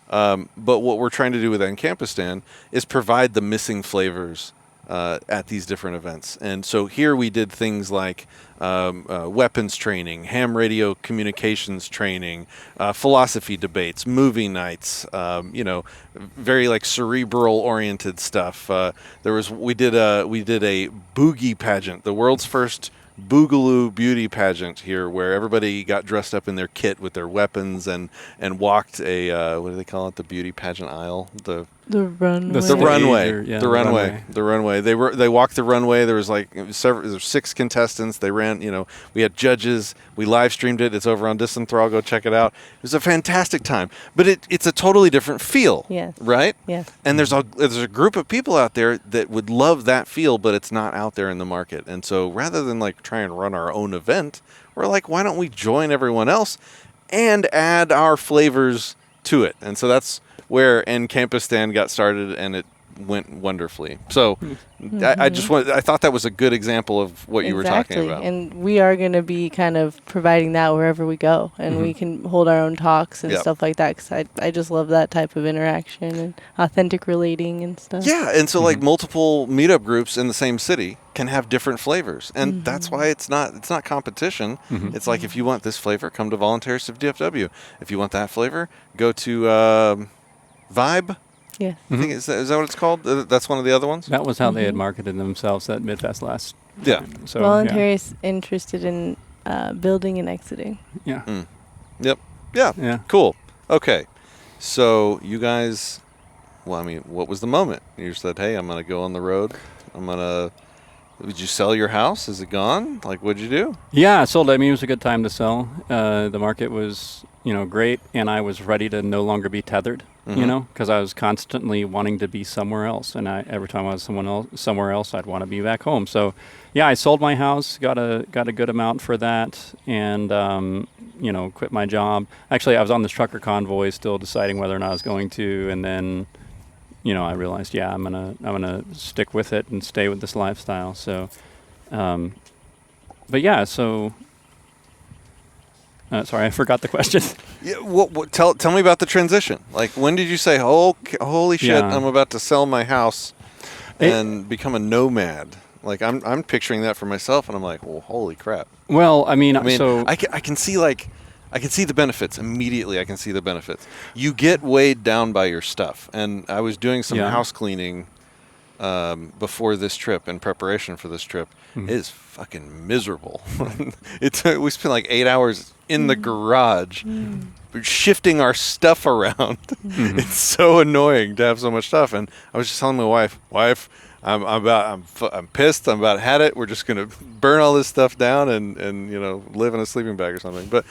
But what we're trying to do with Anarchistan is provide the missing flavors at these different events. And so here we did things like weapons training, ham radio communications training, philosophy debates, movie nights, very like cerebral oriented stuff. We did a boogie pageant, the world's first boogaloo beauty pageant here, where everybody got dressed up in their kit with their weapons and walked a what do they call it, the beauty pageant aisle, the runway. They walked the runway. There was there were 6 contestants. They ran. We had judges. We live streamed it. It's over on Disenthrall. Go check it out. It was a fantastic time. But it's a totally different feel. Yes. Right. Yes. And there's a group of people out there that would love that feel, but it's not out there in the market. And so rather than try and run our own event, we're like, why don't we join everyone else and add our flavors to it? And so that's where Anarchistan got started, and it went wonderfully. So I thought that was a good example of what you were talking about. And we are going to be kind of providing that wherever we go, and we can hold our own talks and stuff like that, because I just love that type of interaction and authentic relating and stuff. Yeah, and so multiple meetup groups in the same city can have different flavors, and that's why it's not competition. It's like, if you want this flavor, come to Voluntarist of DFW. If you want that flavor, go to Vibe. Yeah. I think is that what it's called? That's one of the other ones. That was how they had marketed themselves at Midfest last. Yeah. time. So Voluntaries interested in building and exiting. Yeah. Yep. Yeah. Yeah. Cool. Okay. So you guys, well, I mean, what was the moment? You said, "Hey, I'm gonna go on the road. Did you sell your house? Is it gone? Like, what'd you do?" Yeah, I sold it. I mean, it was a good time to sell. The market was, great, and I was ready to no longer be tethered, because I was constantly wanting to be somewhere else, and every time I was somewhere else, I'd want to be back home. So, yeah, I sold my house, got a good amount for that, and quit my job. Actually, I was on this trucker convoy, still deciding whether or not I was going to, and then I realized, I'm gonna stick with it and stay with this lifestyle. So, but yeah, so sorry, I forgot the question. Yeah. Tell me about the transition. Like, when did you say, "Holy shit, Yeah. I'm about to sell my house and become a nomad"? Like, I'm picturing that for myself, and I'm like, "Well, holy crap." Well, I mean, I can see I can see the benefits immediately. I can see the benefits. You get weighed down by your stuff, and I was doing some house cleaning before this trip, in preparation for this trip. It is fucking miserable. We spent like 8 hours in the garage shifting our stuff around. It's so annoying to have so much stuff. And I was just telling my wife, I'm pissed. I'm about had it. We're just gonna burn all this stuff down and live in a sleeping bag or something. But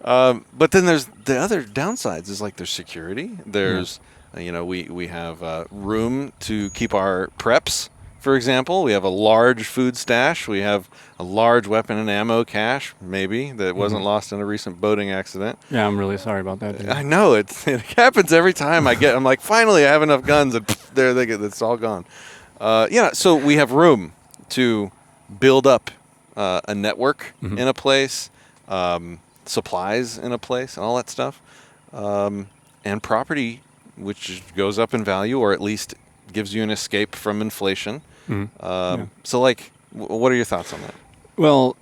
but then there's the other downsides. Is like there's security. There's we have room to keep our preps. For example, we have a large food stash. We have a large weapon and ammo cache, maybe, that wasn't lost in a recent boating accident. Yeah, I'm really sorry about that, dude. I know it happens every time I'm like, finally, I have enough guns, and there they get. It's all gone. So we have room to build up a network in a place, supplies in a place, and all that stuff, and property, which goes up in value, or at least gives you an escape from inflation. So, like, what are your thoughts on that? Well,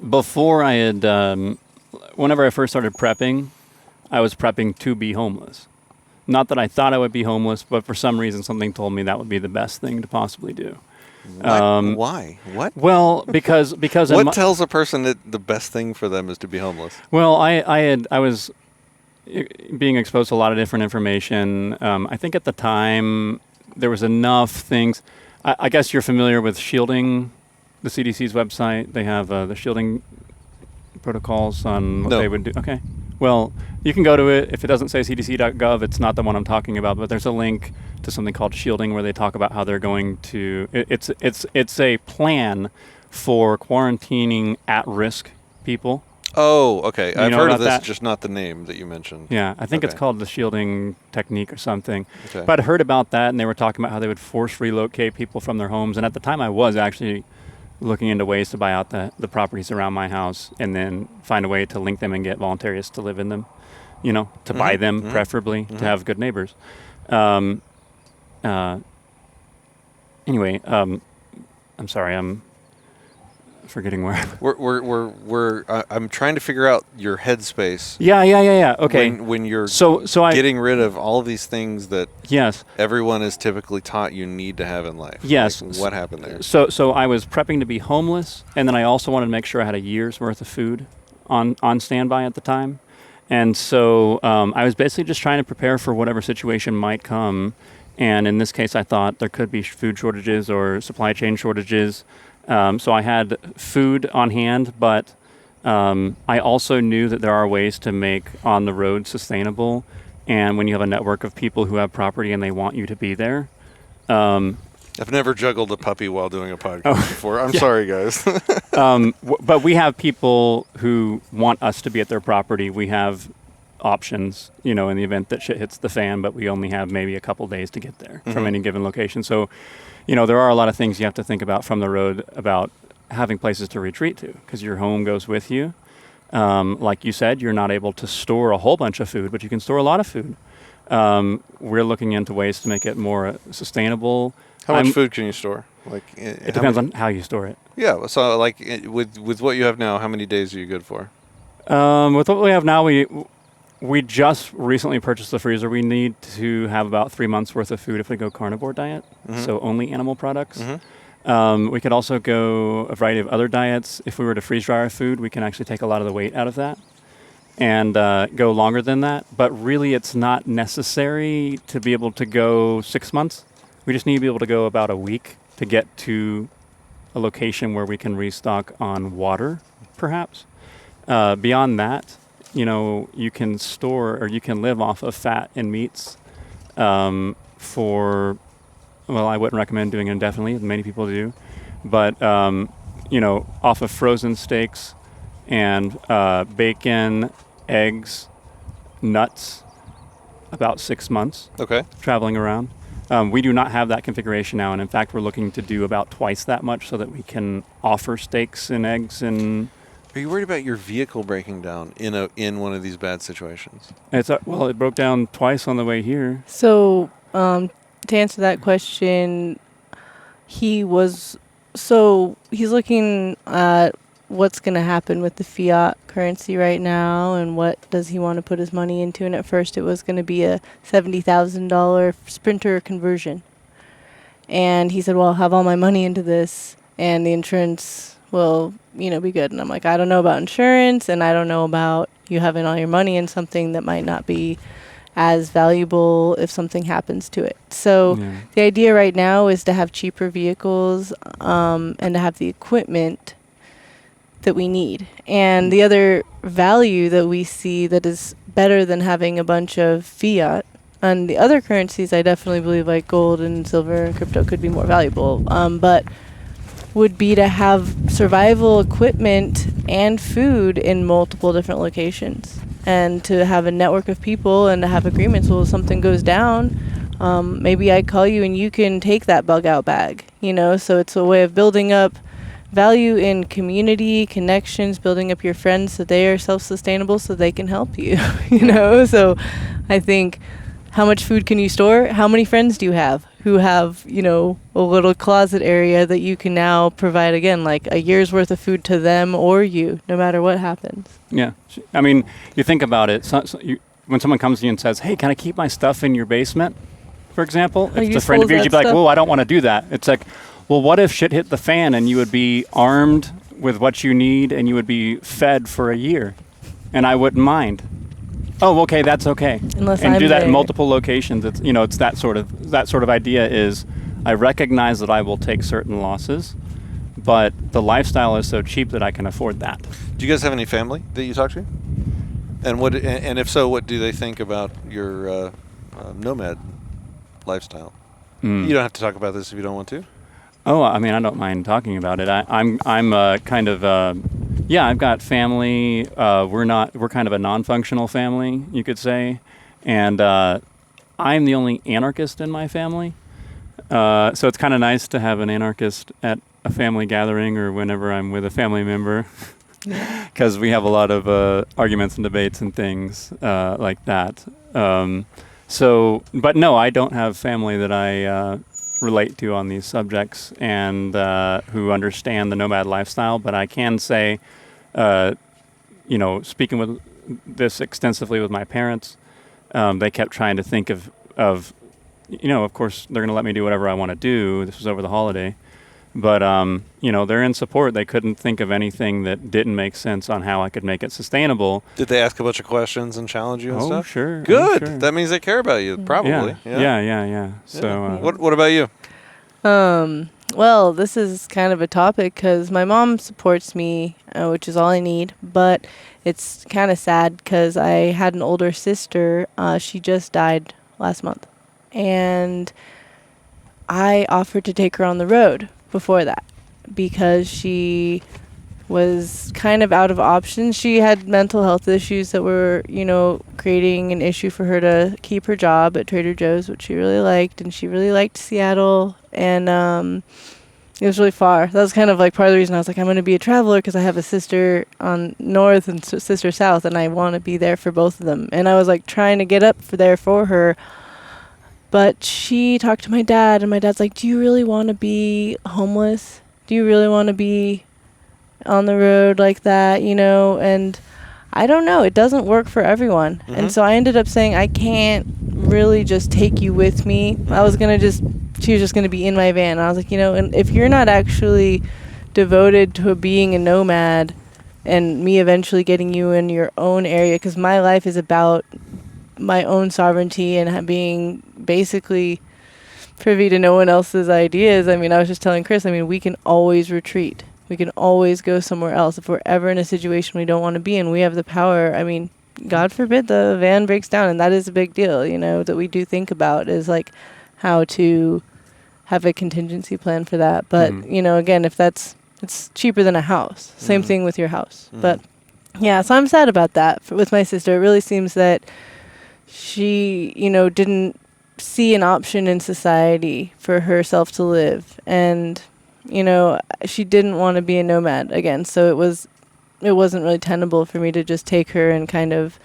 before I had, whenever I first started prepping, I was prepping to be homeless. Not that I thought I would be homeless, but for some reason something told me that would be the best thing to possibly do. Why? What? Well, because what tells a person that the best thing for them is to be homeless? Well, I was being exposed to a lot of different information. I think at the time there was enough things. I guess you're familiar with shielding, the CDC's website. They have the shielding protocols on what they would do. Okay. Well, you can go to it. If it doesn't say cdc.gov, it's not the one I'm talking about. But there's a link to something called shielding where they talk about how they're going to. It's a plan for quarantining at-risk people. Oh, okay. I've heard of this, that? Just not the name that you mentioned. Yeah, I think it's called the shielding technique or something. Okay. But I heard about that, and they were talking about how they would force relocate people from their homes. And at the time, I was actually looking into ways to buy out the properties around my house and then find a way to link them and get voluntarists to live in them, to buy them, preferably, to have good neighbors. Anyway, I'm sorry, I'm forgetting where. I'm trying to figure out your headspace. Yeah. Okay. When you're getting rid of all of these things that everyone is typically taught you need to have in life. Yes. Like, what happened there? So I was prepping to be homeless, and then I also wanted to make sure I had a year's worth of food on standby at the time. And so I was basically just trying to prepare for whatever situation might come. And in this case, I thought there could be food shortages or supply chain shortages. So I had food on hand, but I also knew that there are ways to make on the road sustainable. And when you have a network of people who have property and they want you to be there. I've never juggled a puppy while doing a podcast before. I'm sorry, guys. But we have people who want us to be at their property. We have options, in the event that shit hits the fan, but we only have maybe a couple days to get there from any given location. So, there are a lot of things you have to think about from the road about having places to retreat to, because your home goes with you. Like you said, you're not able to store a whole bunch of food, but you can store a lot of food. We're looking into ways to make it more sustainable. How much food can you store? It depends on how you store it. Yeah. So, with what you have now, how many days are you good for? With what we have now, we just recently purchased the freezer. We need to have about 3 months worth of food if we go carnivore diet, so only animal products. We could also go a variety of other diets. If we were to freeze dry our food, we can actually take a lot of the weight out of that and go longer than that. But really, it's not necessary to be able to go 6 months. We just need to be able to go about a week to get to a location where we can restock on water, perhaps. Beyond that, you can store or you can live off of fat and meats for, well, I wouldn't recommend doing it indefinitely, as many people do, but, off of frozen steaks and bacon, eggs, nuts, about 6 months. Okay. Traveling around. We do not have that configuration now, and in fact, we're looking to do about twice that much so that we can offer steaks and eggs and... Are you worried about your vehicle breaking down in one of these bad situations? Well, it broke down twice on the way here. So, to answer that question, he's looking at what's going to happen with the fiat currency right now and what does he want to put his money into. And at first it was going to be a $70,000 Sprinter conversion. And he said, well, I'll have all my money into this and the insurance will, be good. And I'm like, I don't know about insurance and I don't know about you having all your money in something that might not be as valuable if something happens to it. So the idea right now is to have cheaper vehicles and to have the equipment that we need. And the other value that we see that is better than having a bunch of fiat, and the other currencies I definitely believe like gold and silver and crypto could be more valuable, but would be to have survival equipment and food in multiple different locations and to have a network of people and to have agreements. Well, if something goes down, maybe I call you and you can take that bug out bag, so it's a way of building up value in community connections, building up your friends so they are self-sustainable so they can help you, So I think, how much food can you store? How many friends do you have who have, a little closet area that you can now provide, again, like a year's worth of food to them or you, no matter what happens? Yeah. I mean, you think about it. When someone comes to you and says, hey, can I keep my stuff in your basement, for example? If it's a friend of yours, you'd be like, whoa, I don't want to do that. It's like, well, what if shit hit the fan and you would be armed with what you need and you would be fed for a year? And I wouldn't mind. Oh, okay, that's okay. Unless and I'm do that there. in multiple locations. It's it's that sort of idea is I recognize that I will take certain losses, but the lifestyle is so cheap that I can afford that. Do you guys have any family that you talk to? And if so, what do they think about your nomad lifestyle? You don't have to talk about this if you don't want to. Oh, I mean, I don't mind talking about it. I'm kind of I've got family. We're kind of a non-functional family, you could say, and I'm the only anarchist in my family. So it's kind of nice to have an anarchist at a family gathering or whenever I'm with a family member, because we have a lot of arguments and debates and things like that. But no, I don't have family that I relate to on these subjects and who understand the nomad lifestyle, but I can say, speaking with this extensively with my parents, they kept trying to think of course they're going to let me do whatever I want to do. This was over the holiday, but they're in support. They couldn't think of anything that didn't make sense on how I could make it sustainable. Did they ask a bunch of questions and challenge you and stuff? Sure. Good. Sure. That means they care about you, probably. Yeah. So, what about you? Well, this is kind of a topic because my mom supports me, which is all I need, but it's kind of sad because I had an older sister. She just died last month, and I offered to take her on the road before that because she was kind of out of options. She had mental health issues that were, creating an issue for her to keep her job at Trader Joe's, which she really liked, and she really liked Seattle, and it was really far. That was kind of like part of the reason I was like, I'm going to be a traveler because I have a sister on north and sister south, and I want to be there for both of them. And I was like trying to get up there for her, but she talked to my dad, and my dad's like, do you really want to be homeless? Do you really want to be on the road like that, And I don't know. It doesn't work for everyone. And so I ended up saying, I can't really just take you with me. She was just going to be in my van. And I was like, and if you're not actually devoted to being a nomad and me eventually getting you in your own area, because my life is about my own sovereignty and being basically privy to no one else's ideas. I mean, I was just telling Chris, we can always retreat. We can always go somewhere else. If we're ever in a situation we don't want to be in, we have the power. God forbid the van breaks down, and that is a big deal, that we do think about is like how to have a contingency plan for that. But, again, if it's cheaper than a house. Same thing with your house. But yeah, so I'm sad about that with my sister. It really seems that she, didn't see an option in society for herself to live. And, she didn't want to be a nomad again. So it wasn't really tenable for me to just take her and kind of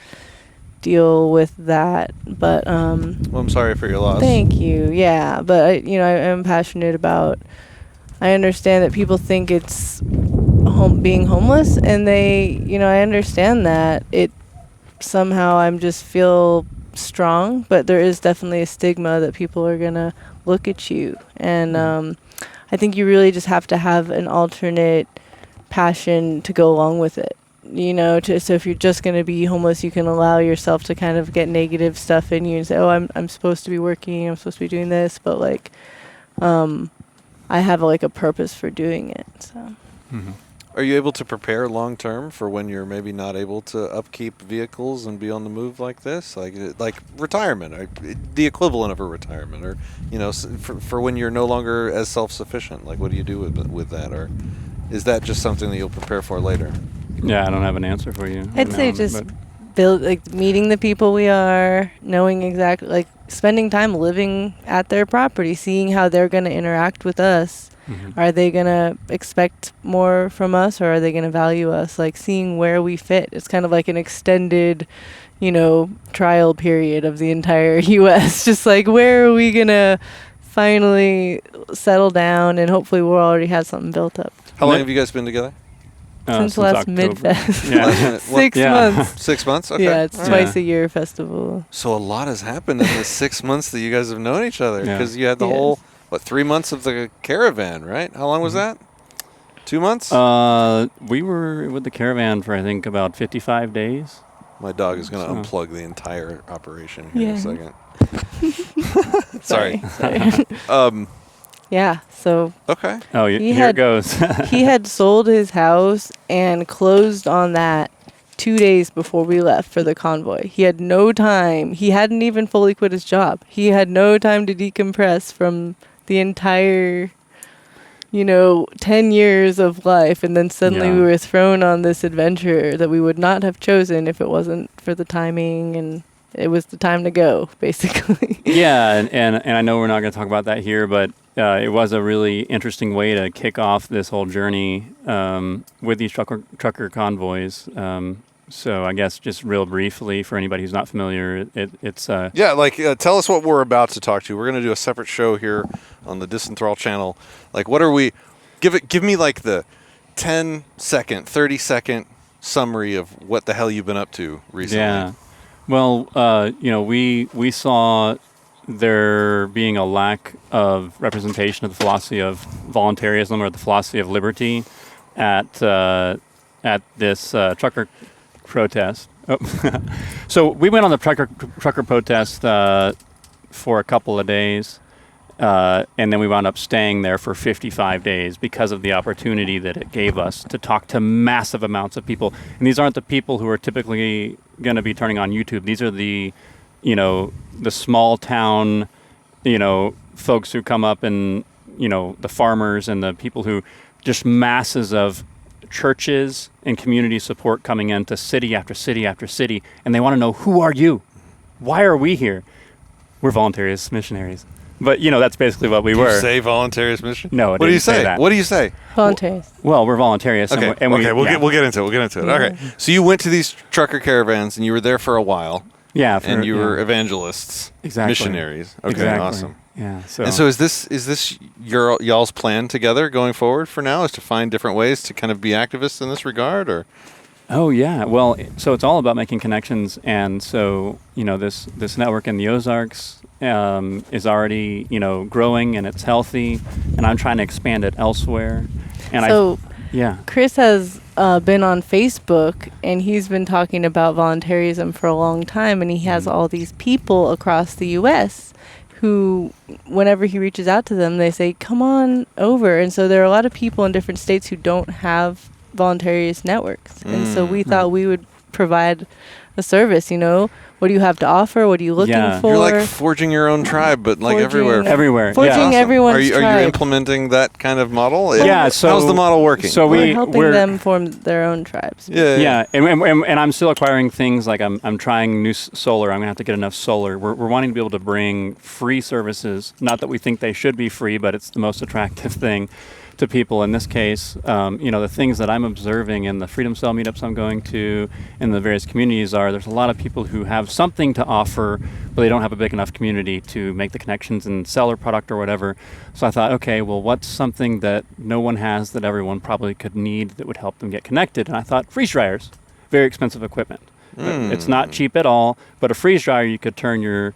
deal with that. But Well, I'm sorry for your loss. Thank you. Yeah, but I am passionate about. I understand that people think it's being homeless, and I understand that it somehow I'm just feel strong, but there is definitely a stigma that people are gonna look at you, and I think you really just have to have an alternate passion to go along with it. So if you're just going to be homeless, you can allow yourself to kind of get negative stuff in you and say, oh, I'm supposed to be working, I'm supposed to be doing this, but I have a purpose for doing it. So. Are you able to prepare long term for when you're maybe not able to upkeep vehicles and be on the move like this, like retirement, or the equivalent of a retirement, or for when you're no longer as self-sufficient? Like, what do you do with that, or is that just something that you'll prepare for later? Yeah, I don't have an answer for you. I'd say just build meeting the people we are, knowing exactly spending time living at their property, seeing how they're going to interact with us. Are they going to expect more from us, or are they going to value us? Seeing where we fit. It's kind of like an extended, trial period of the entire U.S. Just where are we going to finally settle down, and hopefully we'll already have something built up. How long have you guys been together? Since last Midfest. Yeah. 6 months. 6 months? Okay. Yeah, it's twice a year festival. So a lot has happened in the 6 months that you guys have known each other, because you had the whole, 3 months of the caravan, right? How long was that? 2 months? We were with the caravan for, I think, about 55 days. My dog is going to unplug the entire operation here in a second. Sorry. Yeah, so... Okay. Oh, here it goes. He had sold his house and closed on that 2 days before we left for the convoy. He had no time. He hadn't even fully quit his job. He had no time to decompress from the entire, 10 years of life. And then suddenly we were thrown on this adventure that we would not have chosen if it wasn't for the timing, and it was the time to go, basically. Yeah, and I know we're not going to talk about that here, but it was a really interesting way to kick off this whole journey with these trucker convoys. So I guess just real briefly for anybody who's not familiar, it's tell us what we're about to talk to. We're going to do a separate show here on the Disenthrall channel. What are we? Give me the 10-second, 30-second summary of what the hell you've been up to recently. Yeah. Well, we saw there being a lack of representation of the philosophy of voluntarism or the philosophy of liberty at this trucker protest. Oh. So we went on the trucker protest for a couple of days, and then we wound up staying there for 55 days because of the opportunity that it gave us to talk to massive amounts of people. And these aren't the people who are typically going to be turning on YouTube. These are the small town, folks who come up, and, the farmers and the people who just masses of churches and community support coming into city after city after city. And they want to know, who are you? Why are we here? We're voluntarist missionaries. But, that's basically what we were. Did you say voluntarist mission? No, what do you say? That. What do you say? Voluntarist. Well, we're voluntarists. Okay, we'll get into it. Okay, so you went to these trucker caravans, and you were there for a while. Yeah. And you were evangelists. Exactly. Missionaries. Okay, exactly. Awesome. Yeah. And so is this y'all's plan together going forward for now, is to find different ways to kind of be activists in this regard, or? Oh yeah. Well, so it's all about making connections, and so this network in the Ozarks is already growing and it's healthy, and I'm trying to expand it elsewhere. And So yeah. Chris has been on Facebook, and he's been talking about voluntarism for a long time, and he has all these people across the U.S. who, whenever he reaches out to them, they say, come on over. And so there are a lot of people in different states who don't have voluntarist networks. And so we thought we would provide a service, What do you have to offer? What are you looking for? You're like forging your own tribe, but like everywhere. Everywhere. Forging Awesome. everyone's Are you tribe. implementing that kind of model? Yeah. So how's the model working? So We're helping them form their own tribes. Yeah, and I'm still acquiring things like I'm trying new solar. I'm gonna have to get enough solar. We're wanting to be able to bring free services. Not that we think they should be free, but it's the most attractive thing to people. In this case, the things that I'm observing in the Freedom Cell meetups I'm going to, in the various communities, there's a lot of people who have something to offer, but they don't have a big enough community to make the connections and sell their product or whatever. So I thought, okay, well, what's something that no one has that everyone probably could need that would help them get connected? And I thought freeze dryers, very expensive equipment. It's not cheap at all, but a freeze dryer, you could turn your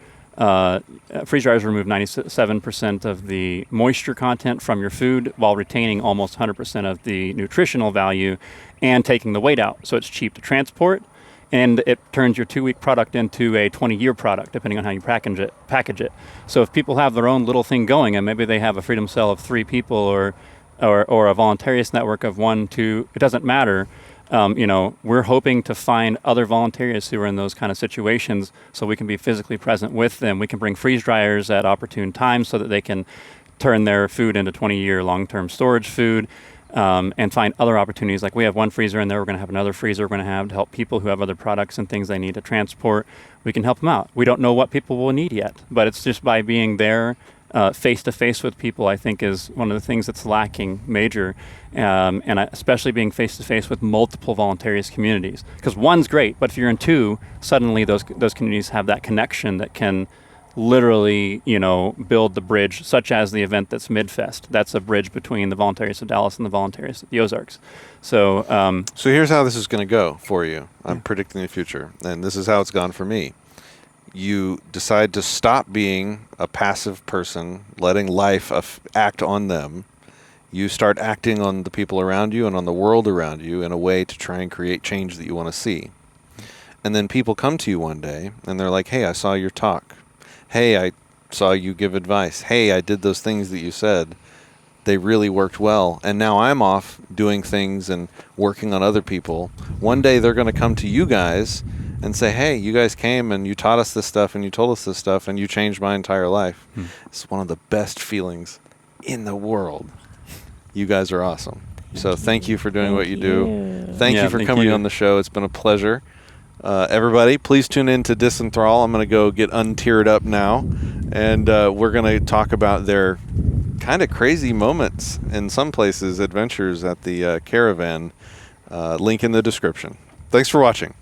freeze dryers remove 97% of the moisture content from your food while retaining almost 100% of the nutritional value and taking the weight out. So it's cheap to transport, and it turns your 2-week product into a 20-year product, depending on how you package it. So if people have their own little thing going, and maybe they have a Freedom Cell of 3 people or a voluntarist network of 1, 2, it doesn't matter. We're hoping to find other voluntarists who are in those kind of situations so we can be physically present with them. We can bring freeze dryers at opportune times so that they can turn their food into 20-year long-term storage food, and find other opportunities. Like we have one freezer in there, we're going to have another freezer we're going to have to help people who have other products and things they need to transport. We can help them out. We don't know what people will need yet, but it's just by being there face-to-face with people, I think, is one of the things that's lacking major, and especially being face-to-face with multiple voluntarist communities. Because one's great, but if you're in 2, suddenly those communities have that connection that can literally, build the bridge, such as the event that's Midfest. That's a bridge between the Voluntarists of Dallas and the Voluntarists of the Ozarks. So here's how this is going to go for you. I'm predicting the future, and this is how it's gone for me. You decide to stop being a passive person, letting life act on them. You start acting on the people around you and on the world around you in a way to try and create change that you want to see. And then people come to you one day and they're like, hey, I saw your talk. Hey, I saw you give advice. Hey, I did those things that you said. They really worked well. And now I'm off doing things and working on other people. One day they're going to come to you guys and say, hey, you guys came and you taught us this stuff and you told us this stuff and you changed my entire life. It's one of the best feelings in the world. You guys are awesome. So thank you for doing what you do. Thank you for coming on the show. It's been a pleasure. Everybody, please tune in to Disenthrall. I'm going to go get untiered up now, and we're going to talk about their kind of crazy moments, in some places, adventures at the caravan. Link in the description. Thanks for watching.